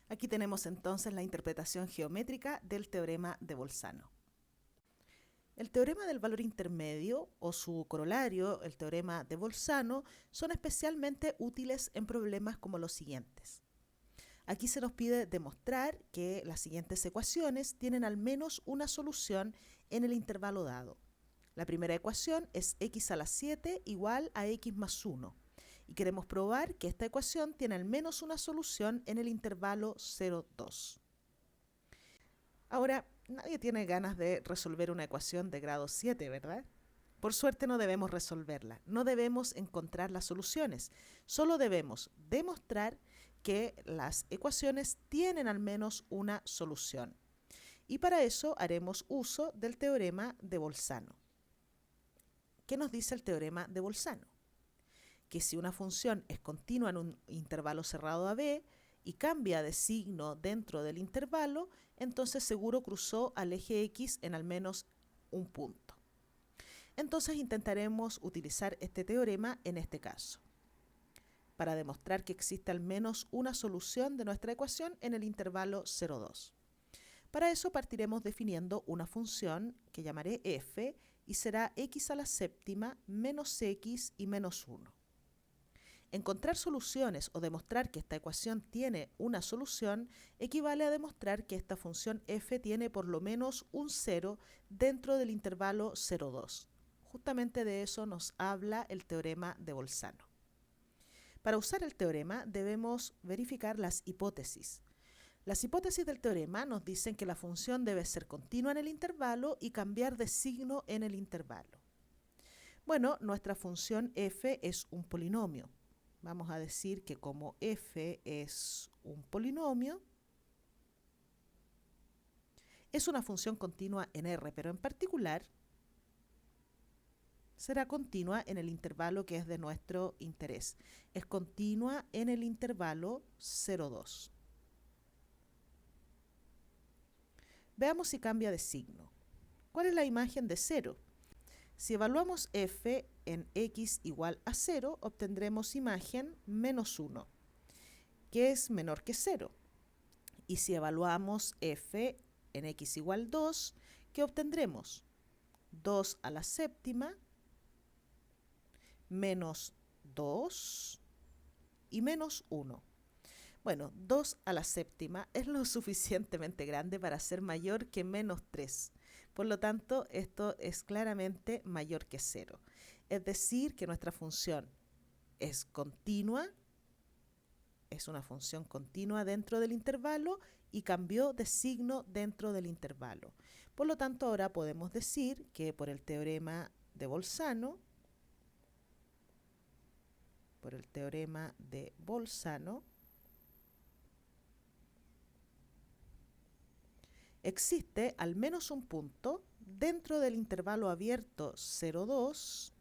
Aquí tenemos entonces la interpretación geométrica del teorema de Bolzano. El teorema del valor intermedio o su corolario, el teorema de Bolzano, son especialmente útiles en problemas como los siguientes. Aquí se nos pide demostrar que las siguientes ecuaciones tienen al menos una solución en el intervalo dado. La primera ecuación es x a la 7 igual a x más 1. Y queremos probar que esta ecuación tiene al menos una solución en el intervalo 0, 2. Ahora, nadie tiene ganas de resolver una ecuación de grado 7, ¿verdad? Por suerte no debemos resolverla, no debemos encontrar las soluciones, solo debemos demostrar que las ecuaciones tienen al menos una solución. Y para eso haremos uso del teorema de Bolzano. ¿Qué nos dice el teorema de Bolzano? Que si una función es continua en un intervalo cerrado AB y cambia de signo dentro del intervalo, entonces seguro cruzó al eje X en al menos un punto. Entonces intentaremos utilizar este teorema en este caso, para demostrar que existe al menos una solución de nuestra ecuación en el intervalo 0, 2. Para eso partiremos definiendo una función que llamaré f y será x a la séptima menos x y menos 1. Encontrar soluciones o demostrar que esta ecuación tiene una solución equivale a demostrar que esta función f tiene por lo menos un 0 dentro del intervalo 0, 2. Justamente de eso nos habla el teorema de Bolzano. Para usar el teorema debemos verificar las hipótesis. Las hipótesis del teorema nos dicen que la función debe ser continua en el intervalo y cambiar de signo en el intervalo. Bueno, nuestra función f es un polinomio. Vamos a decir que como f es un polinomio, es una función continua en R, pero en particular será continua en el intervalo que es de nuestro interés. Es continua en el intervalo 0, 2. Veamos si cambia de signo. ¿Cuál es la imagen de 0? Si evaluamos f en x igual a 0, obtendremos imagen menos 1, que es menor que 0. Y si evaluamos f en x igual 2, ¿qué obtendremos? 2 a la séptima menos 2 y menos 1. Bueno, 2 a la séptima es lo suficientemente grande para ser mayor que menos 3. Por lo tanto, esto es claramente mayor que 0. Es decir, que nuestra función es continua, es una función continua dentro del intervalo y cambió de signo dentro del intervalo. Por lo tanto, ahora podemos decir que por el teorema de Bolzano, existe al menos un punto dentro del intervalo abierto 0, 2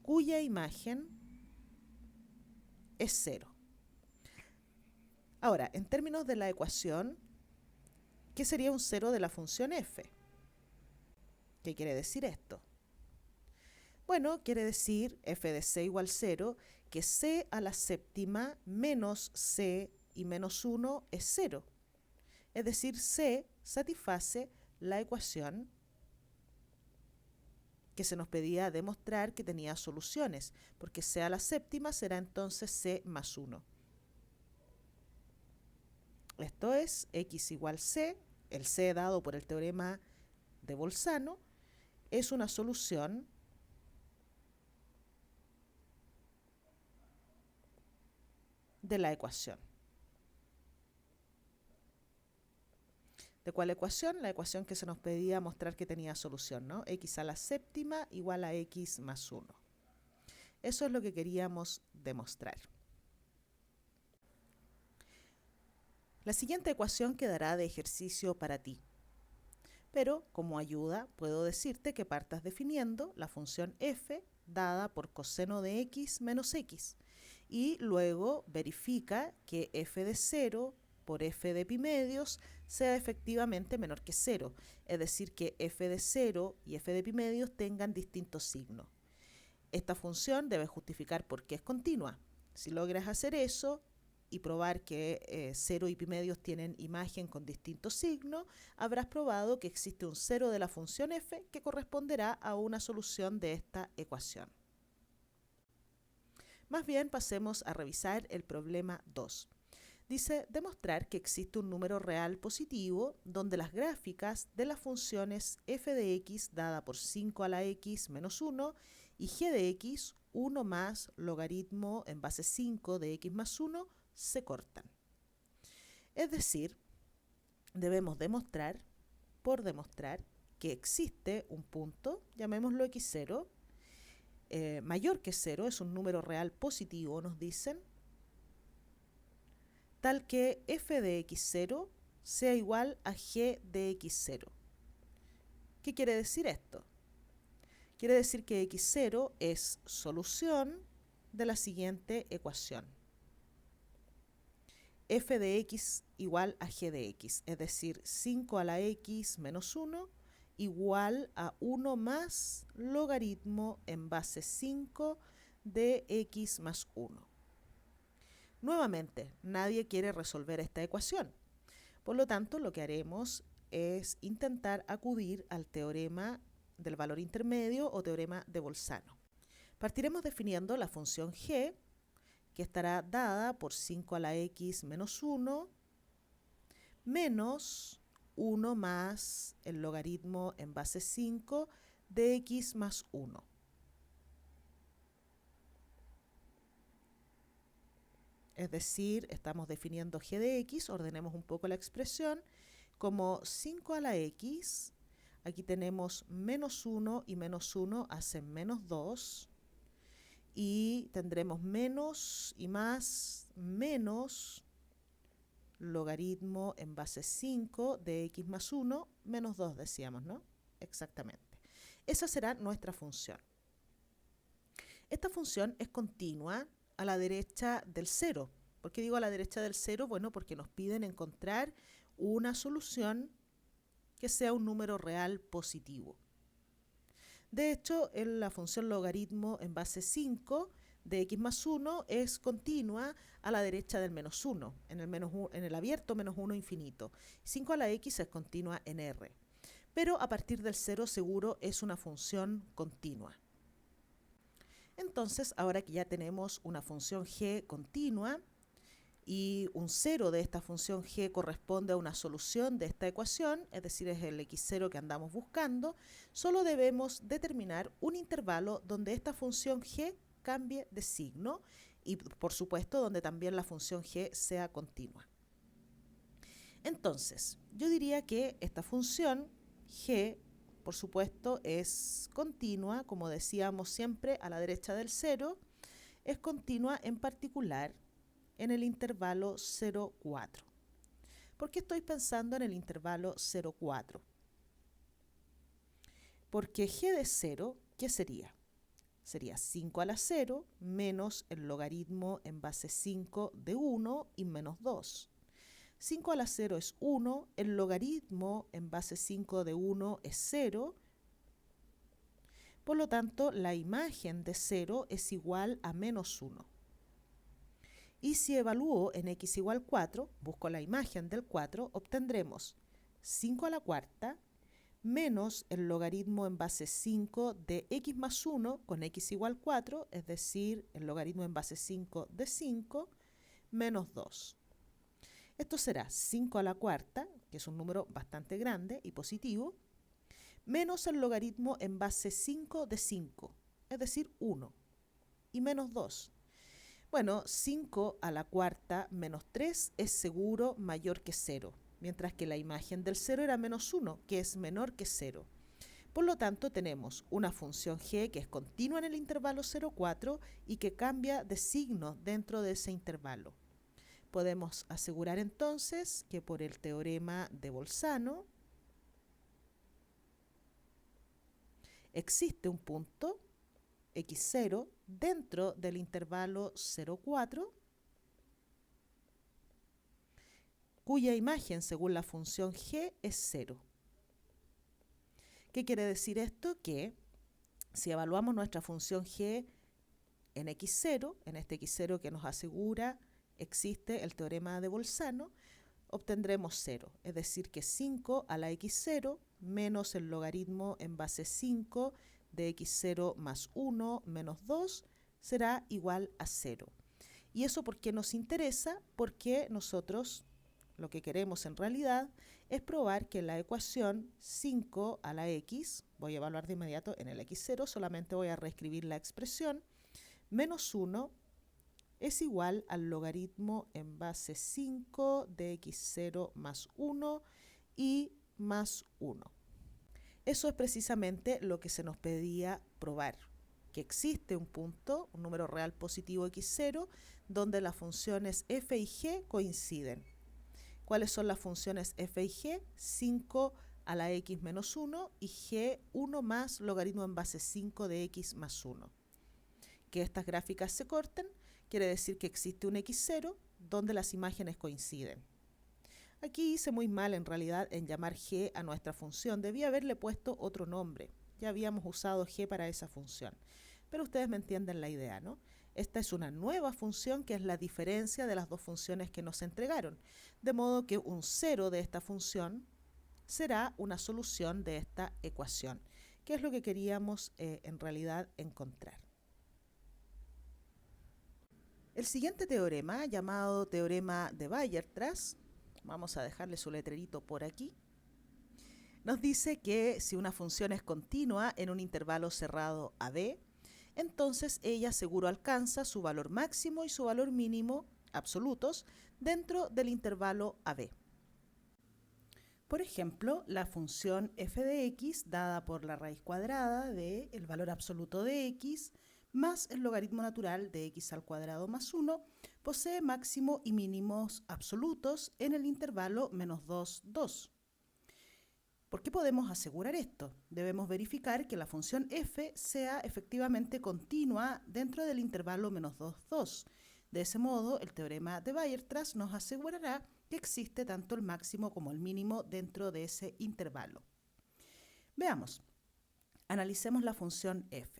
cuya imagen es 0. Ahora, en términos de la ecuación, ¿qué sería un 0 de la función f? ¿Qué quiere decir esto? Bueno, quiere decir f de c igual 0, que c a la séptima menos c y menos 1 es 0. Es decir, c satisface la ecuación que se nos pedía demostrar que tenía soluciones, porque c a la séptima será entonces c más 1. Esto es x igual c, el c dado por el teorema de Bolzano, es una solución de la ecuación. ¿De cuál ecuación? La ecuación que se nos pedía mostrar que tenía solución, ¿no? X a la séptima igual a x más 1. Eso es lo que queríamos demostrar. La siguiente ecuación quedará de ejercicio para ti. pero como ayuda puedo decirte que partas definiendo la función f dada por coseno de x menos x y luego verifica que f de 0 por f de pi medios sea efectivamente menor que 0, es decir, que f de 0 y f de pi medios tengan distintos signos. Esta función debe justificar por qué es continua. Si logras hacer eso y probar que 0 y pi medios tienen imagen con distintos signos, habrás probado que existe un 0 de la función f que corresponderá a una solución de esta ecuación. Más bien, pasemos a revisar el problema 2. Dice, demostrar que existe un número real positivo donde las gráficas de las funciones f de x dada por 5 a la x menos 1 y g de x, 1 más logaritmo en base 5 de x más 1, se cortan. Es decir, debemos demostrar, que existe un punto, llamémoslo x0, mayor que 0, es un número real positivo, nos dicen, tal que f de x0 sea igual a g de x0. ¿Qué quiere decir esto? Quiere decir que x0 es solución de la siguiente ecuación. F de x igual a g de x, es decir, 5 a la x menos 1 igual a 1 más logaritmo en base 5 de x más 1. Nuevamente, nadie quiere resolver esta ecuación. Por lo tanto, lo que haremos es intentar acudir al teorema del valor intermedio o teorema de Bolzano. Partiremos definiendo la función g, que estará dada por 5 a la x menos 1 menos 1 más el logaritmo en base 5 de x más 1. Es decir, estamos definiendo g de x, ordenemos un poco la expresión, como 5 a la x, aquí tenemos menos 1 y menos 1 hacen menos 2, y tendremos menos y más menos logaritmo en base 5 de x más 1, menos 2 decíamos, ¿no? Exactamente. Esa será nuestra función. Esta función es continua a la derecha del 0. ¿Por qué digo a la derecha del 0? Bueno, porque nos piden encontrar una solución que sea un número real positivo. De hecho, la función logaritmo en base 5 de x más 1 es continua a la derecha del menos 1, en el abierto menos 1 infinito. 5 a la x es continua en R. Pero a partir del 0 seguro es una función continua. Entonces, ahora que ya tenemos una función g continua y un 0 de esta función g corresponde a una solución de esta ecuación, es decir, es el x0 que andamos buscando, solo debemos determinar un intervalo donde esta función g cambie de signo y, por supuesto, donde también la función g sea continua. Entonces, yo diría que esta función g, por supuesto, es continua, como decíamos siempre, a la derecha del 0, es continua en particular en el intervalo 0, 4. ¿Por qué estoy pensando en el intervalo 0, 4? Porque g de 0, ¿qué sería? Sería 5 a la 0 menos el logaritmo en base 5 de 1 y menos 2. 5 a la 0 es 1, el logaritmo en base 5 de 1 es 0, por lo tanto la imagen de 0 es igual a menos 1. Y si evalúo en x igual 4, busco la imagen del 4, obtendremos 5 a la cuarta menos el logaritmo en base 5 de x más 1 con x igual 4, es decir, el logaritmo en base 5 de 5, menos 2. Esto será 5 a la cuarta, que es un número bastante grande y positivo, menos el logaritmo en base 5 de 5, es decir, 1, y menos 2. Bueno, 5 a la cuarta menos 3 es seguro mayor que 0, mientras que la imagen del 0 era menos 1, que es menor que 0. Por lo tanto, tenemos una función g que es continua en el intervalo 0, 4 y que cambia de signo dentro de ese intervalo. Podemos asegurar entonces que por el teorema de Bolzano, existe un punto x0 dentro del intervalo 0,4 cuya imagen según la función g es 0. ¿Qué quiere decir esto? Que si evaluamos nuestra función g en x0, en este x0 que nos asegura existe el teorema de Bolzano, obtendremos 0, es decir que 5 a la x0 menos el logaritmo en base 5 de x0 más 1 menos 2 será igual a 0. ¿Y eso por qué nos interesa? Porque nosotros lo que queremos en realidad es probar que la ecuación 5 a la x, voy a evaluar de inmediato en el x0, solamente voy a reescribir la expresión, menos 1 es igual al logaritmo en base 5 de x0 más 1 y más 1. Eso es precisamente lo que se nos pedía probar, que existe un punto, un número real positivo x0, donde las funciones f y g coinciden. ¿Cuáles son las funciones f y g? 5 a la x menos 1 y g 1 más logaritmo en base 5 de x más 1. Que estas gráficas se corten quiere decir que existe un x0 donde las imágenes coinciden. Aquí hice muy mal en realidad en llamar g a nuestra función, debía haberle puesto otro nombre, ya habíamos usado g para esa función, pero ustedes me entienden la idea, ¿no? Esta es una nueva función que es la diferencia de las dos funciones que nos entregaron, de modo que un 0 de esta función será una solución de esta ecuación, que es lo que queríamos en realidad encontrar. El siguiente teorema, llamado teorema de Weierstrass, vamos a dejarle su letrerito por aquí, nos dice que si una función es continua en un intervalo cerrado AB, entonces ella seguro alcanza su valor máximo y su valor mínimo absolutos dentro del intervalo AB. Por ejemplo, la función f de x dada por la raíz cuadrada del valor absoluto de x más el logaritmo natural de x al cuadrado más 1 posee máximo y mínimos absolutos en el intervalo menos 2, 2. ¿Por qué podemos asegurar esto? Debemos verificar que la función f sea efectivamente continua dentro del intervalo menos 2, 2. De ese modo, el teorema de Weierstrass nos asegurará que existe tanto el máximo como el mínimo dentro de ese intervalo. Veamos, analicemos la función f.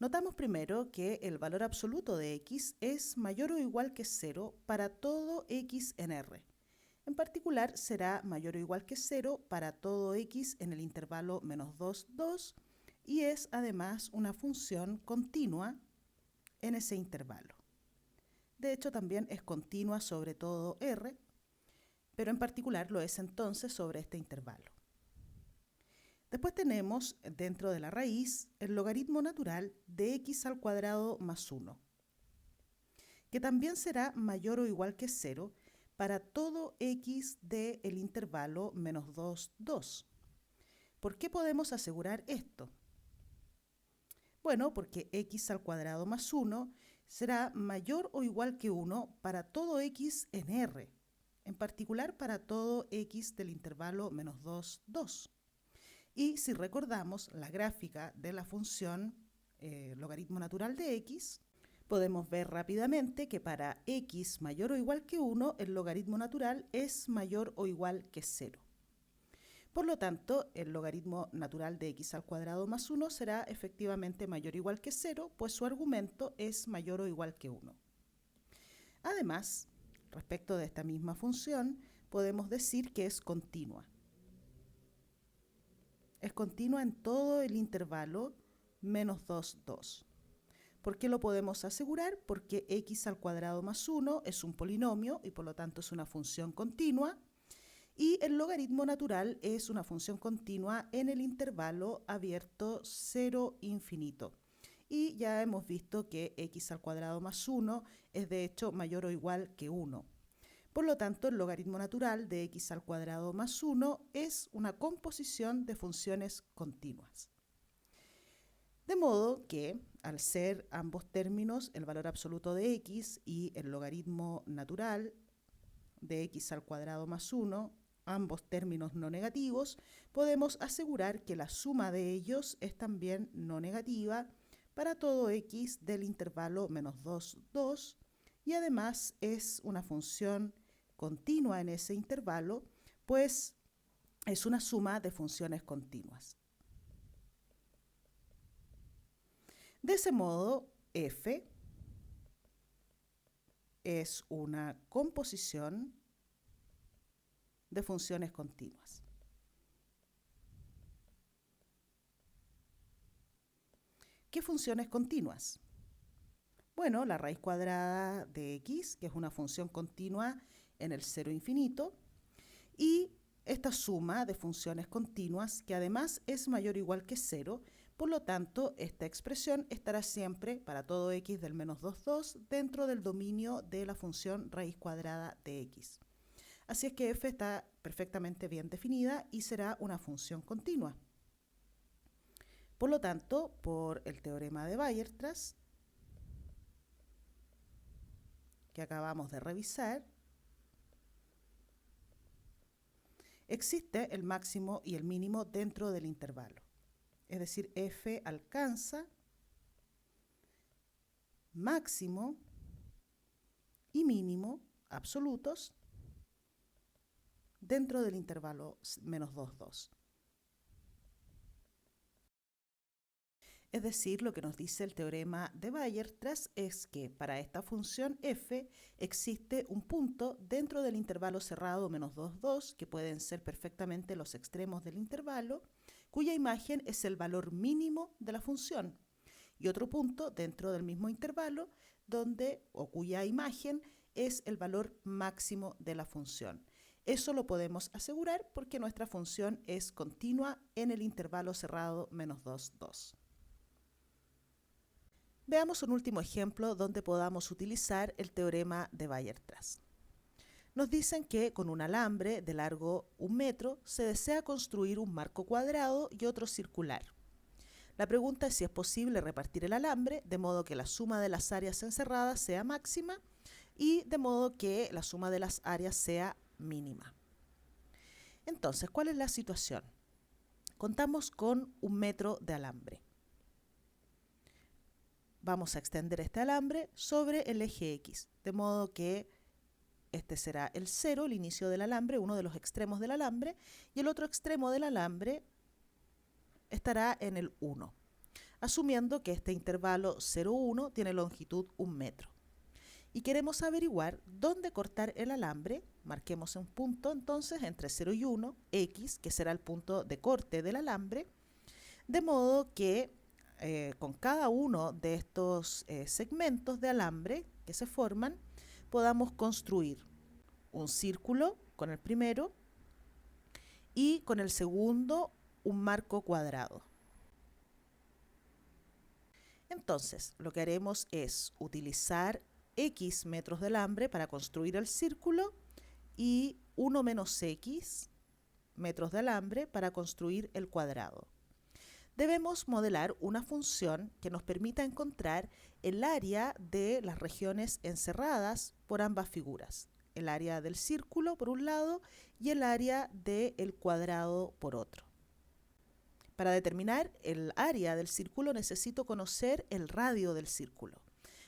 Notamos primero que el valor absoluto de x es mayor o igual que 0 para todo x en R. En particular, será mayor o igual que 0 para todo x en el intervalo menos 2, 2 y es además una función continua en ese intervalo. De hecho, también es continua sobre todo R, pero en particular lo es entonces sobre este intervalo. Después tenemos dentro de la raíz el logaritmo natural de x al cuadrado más 1, que también será mayor o igual que 0 para todo x del intervalo menos 2, 2. ¿Por qué podemos asegurar esto? Bueno, porque x al cuadrado más 1 será mayor o igual que 1 para todo x en R, en particular para todo x del intervalo menos 2, 2. Y si recordamos la gráfica de la función logaritmo natural de x, podemos ver rápidamente que para x mayor o igual que 1, el logaritmo natural es mayor o igual que 0. Por lo tanto, el logaritmo natural de x al cuadrado más 1 será efectivamente mayor o igual que 0, pues su argumento es mayor o igual que 1. Además, respecto de esta misma función, podemos decir que es continua. Es continua en todo el intervalo menos 2, 2. ¿Por qué lo podemos asegurar? Porque x al cuadrado más 1 es un polinomio y por lo tanto es una función continua y el logaritmo natural es una función continua en el intervalo abierto 0, infinito. Y ya hemos visto que x al cuadrado más 1 es de hecho mayor o igual que 1. Por lo tanto, el logaritmo natural de x al cuadrado más 1 es una composición de funciones continuas. De modo que, al ser ambos términos el valor absoluto de x y el logaritmo natural de x al cuadrado más 1, ambos términos no negativos, podemos asegurar que la suma de ellos es también no negativa para todo x del intervalo menos 2, 2, y además es una función continua en ese intervalo, pues es una suma de funciones continuas. De ese modo, f es una composición de funciones continuas. ¿Qué funciones continuas? Bueno, la raíz cuadrada de x, que es una función continua en el cero infinito, y esta suma de funciones continuas, que además es mayor o igual que 0, por lo tanto, esta expresión estará siempre para todo x del menos 2, 2 dentro del dominio de la función raíz cuadrada de x. Así es que f está perfectamente bien definida y será una función continua. Por lo tanto, por el teorema de Weierstrass, que acabamos de revisar, existe el máximo y el mínimo dentro del intervalo. Es decir, f alcanza máximo y mínimo absolutos dentro del intervalo menos 2, 2. Es decir, lo que nos dice el teorema de Weierstrass es que para esta función f existe un punto dentro del intervalo cerrado menos 2, 2, que pueden ser perfectamente los extremos del intervalo, cuya imagen es el valor mínimo de la función, y otro punto dentro del mismo intervalo cuya imagen es el valor máximo de la función. Eso lo podemos asegurar porque nuestra función es continua en el intervalo cerrado menos 2, 2. Veamos un último ejemplo donde podamos utilizar el teorema de Weierstrass. Nos dicen que con un alambre de largo 1 metro se desea construir un marco cuadrado y otro circular. La pregunta es si es posible repartir el alambre de modo que la suma de las áreas encerradas sea máxima y de modo que la suma de las áreas sea mínima. Entonces, ¿cuál es la situación? Contamos con 1 metro de alambre. Vamos a extender este alambre sobre el eje X, de modo que este será el 0, el inicio del alambre, uno de los extremos del alambre, y el otro extremo del alambre estará en el 1, asumiendo que este intervalo 0, 1 tiene longitud 1 metro. Y queremos averiguar dónde cortar el alambre. Marquemos un punto entonces entre 0 y 1, X, que será el punto de corte del alambre, de modo que con cada uno de estos segmentos de alambre que se forman, podamos construir un círculo con el primero y con el segundo un marco cuadrado. Entonces, lo que haremos es utilizar X metros de alambre para construir el círculo y 1 menos X metros de alambre para construir el cuadrado. Debemos modelar una función que nos permita encontrar el área de las regiones encerradas por ambas figuras, el área del círculo por un lado y el área del cuadrado por otro. Para determinar el área del círculo necesito conocer el radio del círculo,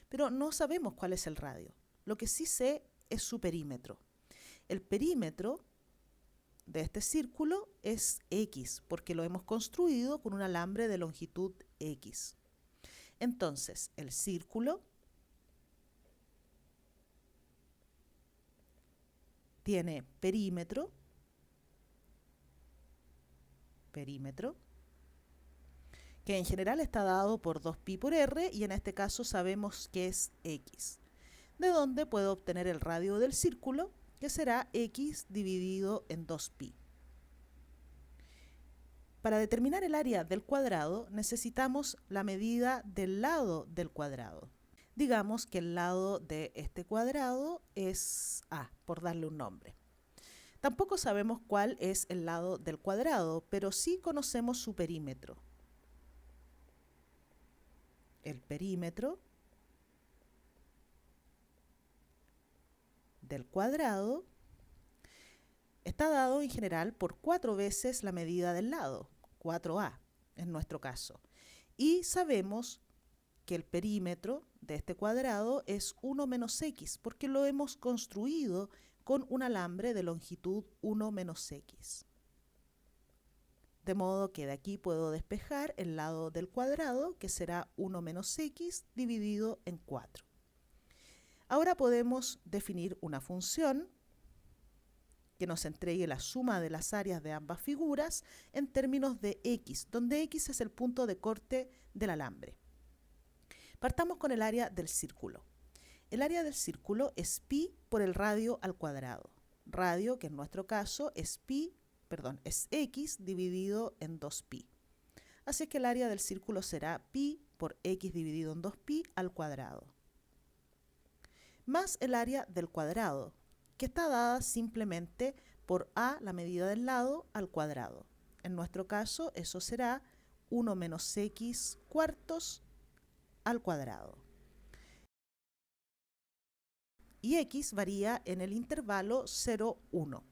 pero no sabemos cuál es el radio. Lo que sí sé es su perímetro. El perímetro de este círculo es X, porque lo hemos construido con un alambre de longitud X. Entonces, el círculo tiene perímetro, que en general está dado por 2pi por r, y en este caso sabemos que es X, de donde puedo obtener el radio del círculo, que será X dividido en 2pi. Para determinar el área del cuadrado necesitamos la medida del lado del cuadrado. Digamos que el lado de este cuadrado es A, por darle un nombre. Tampoco sabemos cuál es el lado del cuadrado, pero sí conocemos su perímetro. El perímetro del cuadrado está dado en general por 4 veces la medida del lado, 4a en nuestro caso. Y sabemos que el perímetro de este cuadrado es 1 menos x, porque lo hemos construido con un alambre de longitud 1 menos x. De modo que de aquí puedo despejar el lado del cuadrado, que será 1 menos x dividido en 4. Ahora podemos definir una función que nos entregue la suma de las áreas de ambas figuras en términos de x, donde x es el punto de corte del alambre. Partamos con el área del círculo. El área del círculo es pi por el radio al cuadrado. Radio, que en nuestro caso es x dividido en 2pi. Así que el área del círculo será pi por x dividido en 2pi al cuadrado. Más el área del cuadrado, que está dada simplemente por a, la medida del lado, al cuadrado. En nuestro caso, eso será 1 menos x cuartos al cuadrado. Y x varía en el intervalo 0, 1.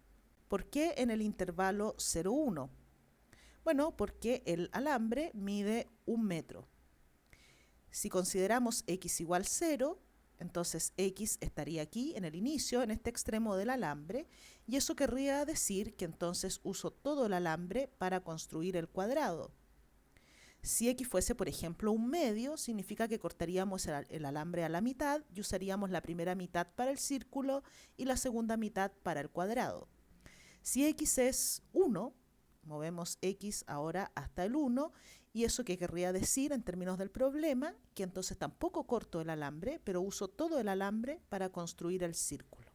¿Por qué en el intervalo 0, 1? Bueno, porque el alambre mide 1 metro. Si consideramos x igual 0, entonces x estaría aquí en el inicio, en este extremo del alambre, y eso querría decir que entonces uso todo el alambre para construir el cuadrado. Si x fuese, por ejemplo, 1 medio, significa que cortaríamos el alambre a la mitad y usaríamos la primera mitad para el círculo y la segunda mitad para el cuadrado. Si x es 1, movemos x ahora hasta el 1, y eso que querría decir en términos del problema, que entonces tampoco corto el alambre, pero uso todo el alambre para construir el círculo.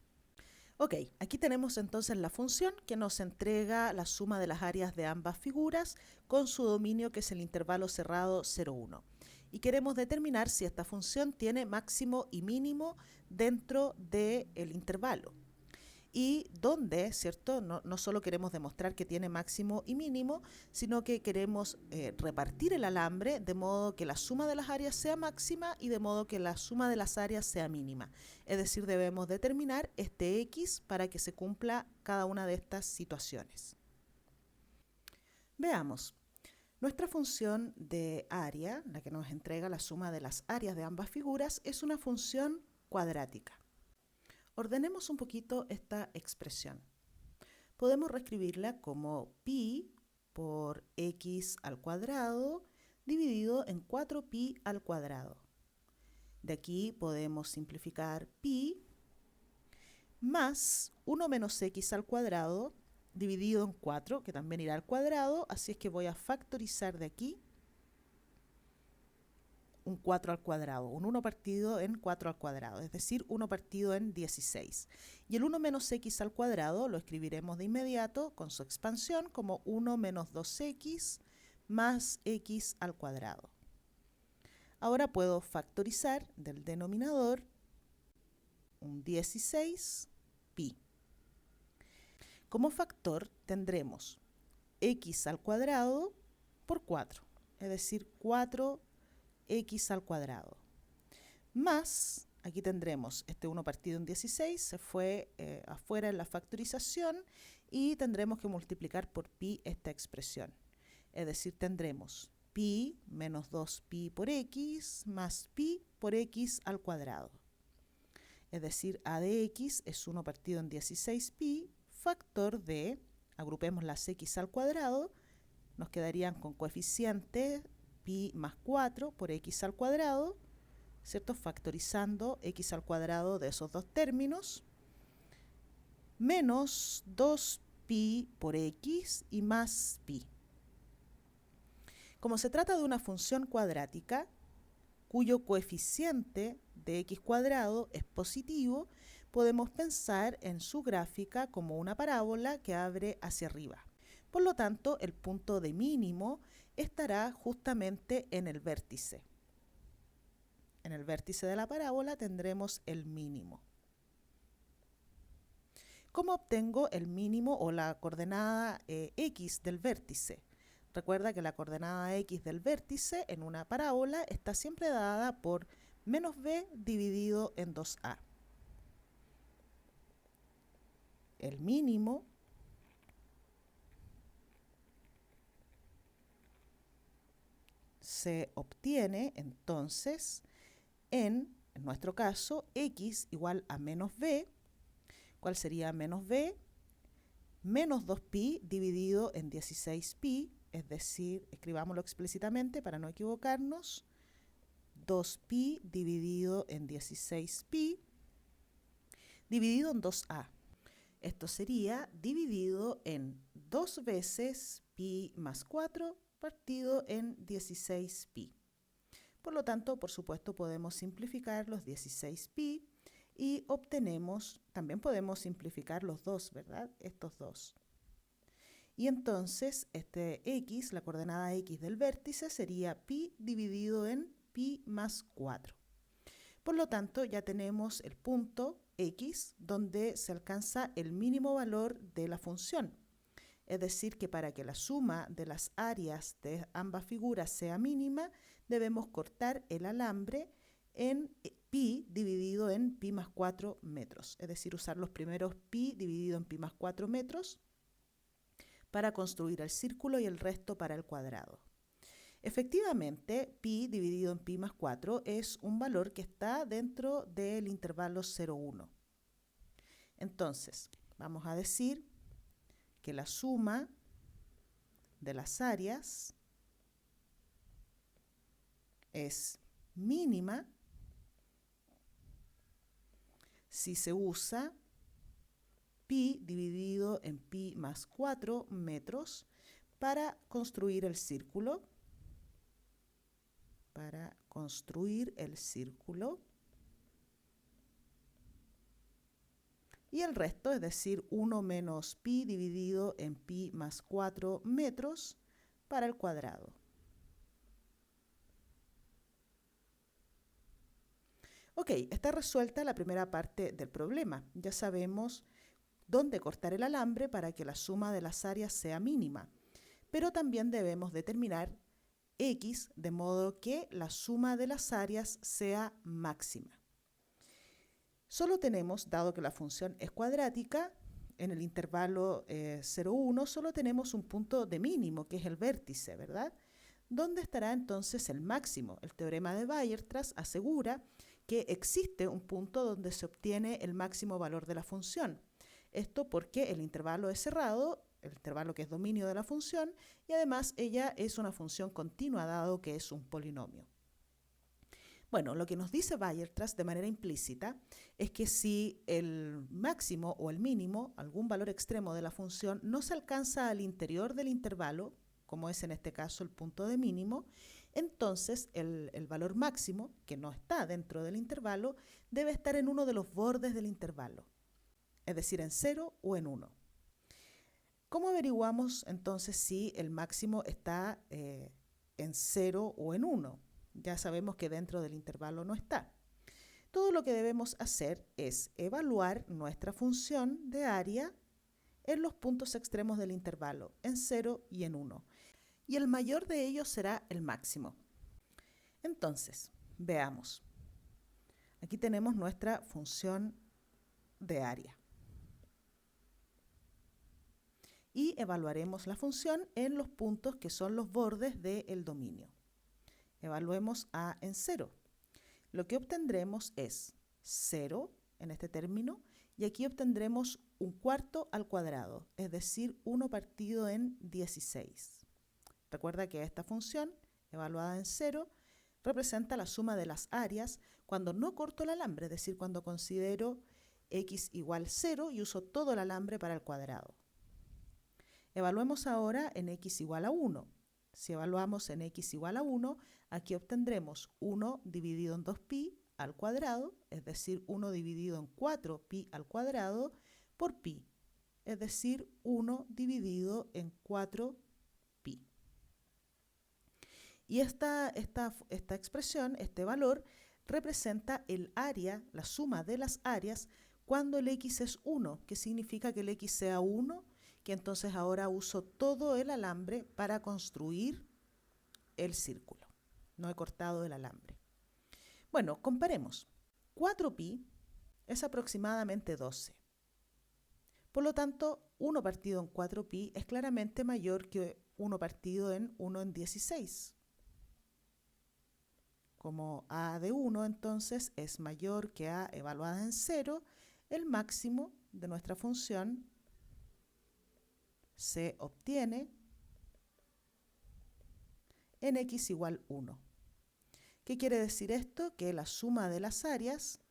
Ok, aquí tenemos entonces la función que nos entrega la suma de las áreas de ambas figuras con su dominio, que es el intervalo cerrado 0, 1. Y queremos determinar si esta función tiene máximo y mínimo dentro del intervalo. Y donde, ¿cierto? No solo queremos demostrar que tiene máximo y mínimo, sino que queremos repartir el alambre de modo que la suma de las áreas sea máxima y de modo que la suma de las áreas sea mínima. Es decir, debemos determinar este x para que se cumpla cada una de estas situaciones. Veamos. Nuestra función de área, la que nos entrega la suma de las áreas de ambas figuras, es una función cuadrática. Ordenemos un poquito esta expresión. Podemos reescribirla como pi por x al cuadrado dividido en 4pi al cuadrado. De aquí podemos simplificar pi más 1 menos x al cuadrado dividido en 4, que también irá al cuadrado, así es que voy a factorizar de aquí un 4 al cuadrado, un 1 partido en 4 al cuadrado, es decir, 1 partido en 16. Y el 1 menos x al cuadrado lo escribiremos de inmediato con su expansión como 1 menos 2x más x al cuadrado. Ahora puedo factorizar del denominador un 16pi. Como factor tendremos x al cuadrado por 4, es decir, 4x al cuadrado, más, aquí tendremos este 1 partido en 16, se fue afuera en la factorización, y tendremos que multiplicar por pi esta expresión. Es decir, tendremos pi menos 2pi por x más pi por x al cuadrado. Es decir, a de x es 1 partido en 16pi, factor de, agrupemos las x al cuadrado, nos quedarían con coeficiente pi más 4 por x al cuadrado, ¿cierto? Factorizando x al cuadrado de esos dos términos, menos 2pi por x y más pi. Como se trata de una función cuadrática, cuyo coeficiente de x cuadrado es positivo, podemos pensar en su gráfica como una parábola que abre hacia arriba. Por lo tanto, el punto de mínimo estará justamente en el vértice. En el vértice de la parábola tendremos el mínimo. ¿Cómo obtengo el mínimo o la coordenada x del vértice? Recuerda que la coordenada x del vértice en una parábola está siempre dada por menos b dividido en 2a. El mínimo se obtiene entonces en nuestro caso, x igual a menos b. ¿Cuál sería menos b? Menos 2pi dividido en 16pi, es decir, escribámoslo explícitamente para no equivocarnos, 2pi dividido en 16pi, dividido en 2a. Esto sería dividido en 2 veces pi más 4 partido en 16pi. Por lo tanto, por supuesto, podemos simplificar los 16pi y obtenemos, también podemos simplificar los dos, ¿verdad? Estos dos. Y entonces, este x, la coordenada x del vértice, sería pi dividido en pi más 4. Por lo tanto, ya tenemos el punto x donde se alcanza el mínimo valor de la función. Es decir, que para que la suma de las áreas de ambas figuras sea mínima, debemos cortar el alambre en pi dividido en pi más 4 metros. Es decir, usar los primeros pi dividido en pi más 4 metros para construir el círculo y el resto para el cuadrado. Efectivamente, pi dividido en pi más 4 es un valor que está dentro del intervalo 0,1. Entonces, vamos a decir que la suma de las áreas es mínima si se usa pi dividido en pi más 4 metros para construir el círculo. Y el resto, es decir, 1 menos pi dividido en pi más 4 metros para el cuadrado. Ok, está resuelta la primera parte del problema. Ya sabemos dónde cortar el alambre para que la suma de las áreas sea mínima. Pero también debemos determinar x de modo que la suma de las áreas sea máxima. Solo tenemos, dado que la función es cuadrática, en el intervalo 0,1 solo tenemos un punto de mínimo, que es el vértice, ¿verdad? ¿Dónde estará entonces el máximo? El teorema de Weierstrass asegura que existe un punto donde se obtiene el máximo valor de la función. Esto porque el intervalo es cerrado, el intervalo que es dominio de la función, y además ella es una función continua dado que es un polinomio. Bueno, lo que nos dice Weierstrass de manera implícita es que si el máximo o el mínimo, algún valor extremo de la función, no se alcanza al interior del intervalo, como es en este caso el punto de mínimo, entonces el valor máximo, que no está dentro del intervalo, debe estar en uno de los bordes del intervalo, es decir, en 0 o en 1. ¿Cómo averiguamos entonces si el máximo está en 0 o en 1? Ya sabemos que dentro del intervalo no está. Todo lo que debemos hacer es evaluar nuestra función de área en los puntos extremos del intervalo, en 0 y en 1. Y el mayor de ellos será el máximo. Entonces, veamos. Aquí tenemos nuestra función de área. Y evaluaremos la función en los puntos que son los bordes del dominio. Evaluemos a en 0. Lo que obtendremos es 0 en este término y aquí obtendremos un cuarto al cuadrado, es decir, 1 partido en 16. Recuerda que esta función, evaluada en 0, representa la suma de las áreas cuando no corto el alambre, es decir, cuando considero x igual 0 y uso todo el alambre para el cuadrado. Evaluemos ahora en x igual a 1. Si evaluamos en x igual a 1, aquí obtendremos 1 dividido en 2pi al cuadrado, es decir, 1 dividido en 4pi al cuadrado por pi, es decir, 1 dividido en 4pi. Y esta expresión, este valor, representa el área, la suma de las áreas, cuando el x es 1, que significa que el x sea 1, que entonces ahora uso todo el alambre para construir el círculo. No he cortado el alambre. Bueno, comparemos. 4pi es aproximadamente 12. Por lo tanto, 1 partido en 4pi es claramente mayor que 1 partido en 1 en 16. como a de 1 entonces es mayor que a evaluada en 0, el máximo de nuestra función se obtiene en x igual 1. ¿Qué quiere decir esto? Que la suma de las áreas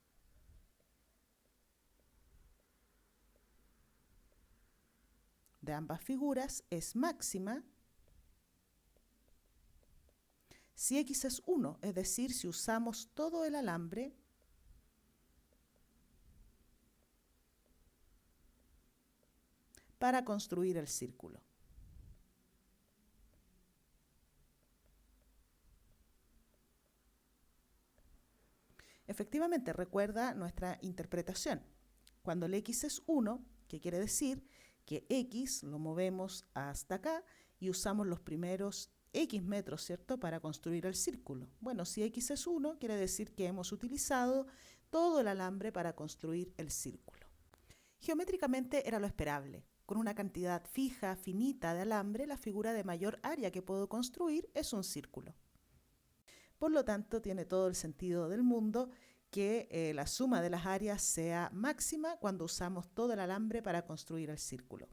de ambas figuras es máxima si x es 1, es decir, si usamos todo el alambre para construir el círculo. Efectivamente, recuerda nuestra interpretación. Cuando el x es 1, ¿qué quiere decir? Que x lo movemos hasta acá y usamos los primeros x metros, ¿cierto?, para construir el círculo. Bueno, si x es 1, quiere decir que hemos utilizado todo el alambre para construir el círculo. Geométricamente era lo esperable. Con una cantidad fija, finita de alambre, la figura de mayor área que puedo construir es un círculo. Por lo tanto, tiene todo el sentido del mundo que la suma de las áreas sea máxima cuando usamos todo el alambre para construir el círculo.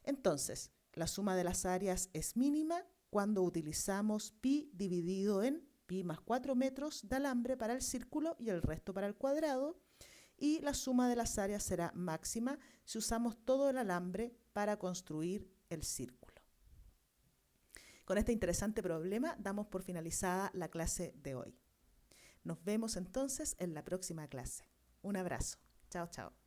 Entonces, la suma de las áreas es mínima cuando utilizamos pi dividido en pi más 4 metros de alambre para el círculo y el resto para el cuadrado. Y la suma de las áreas será máxima si usamos todo el alambre para construir el círculo. Con este interesante problema damos por finalizada la clase de hoy. Nos vemos entonces en la próxima clase. Un abrazo. Chao, chao.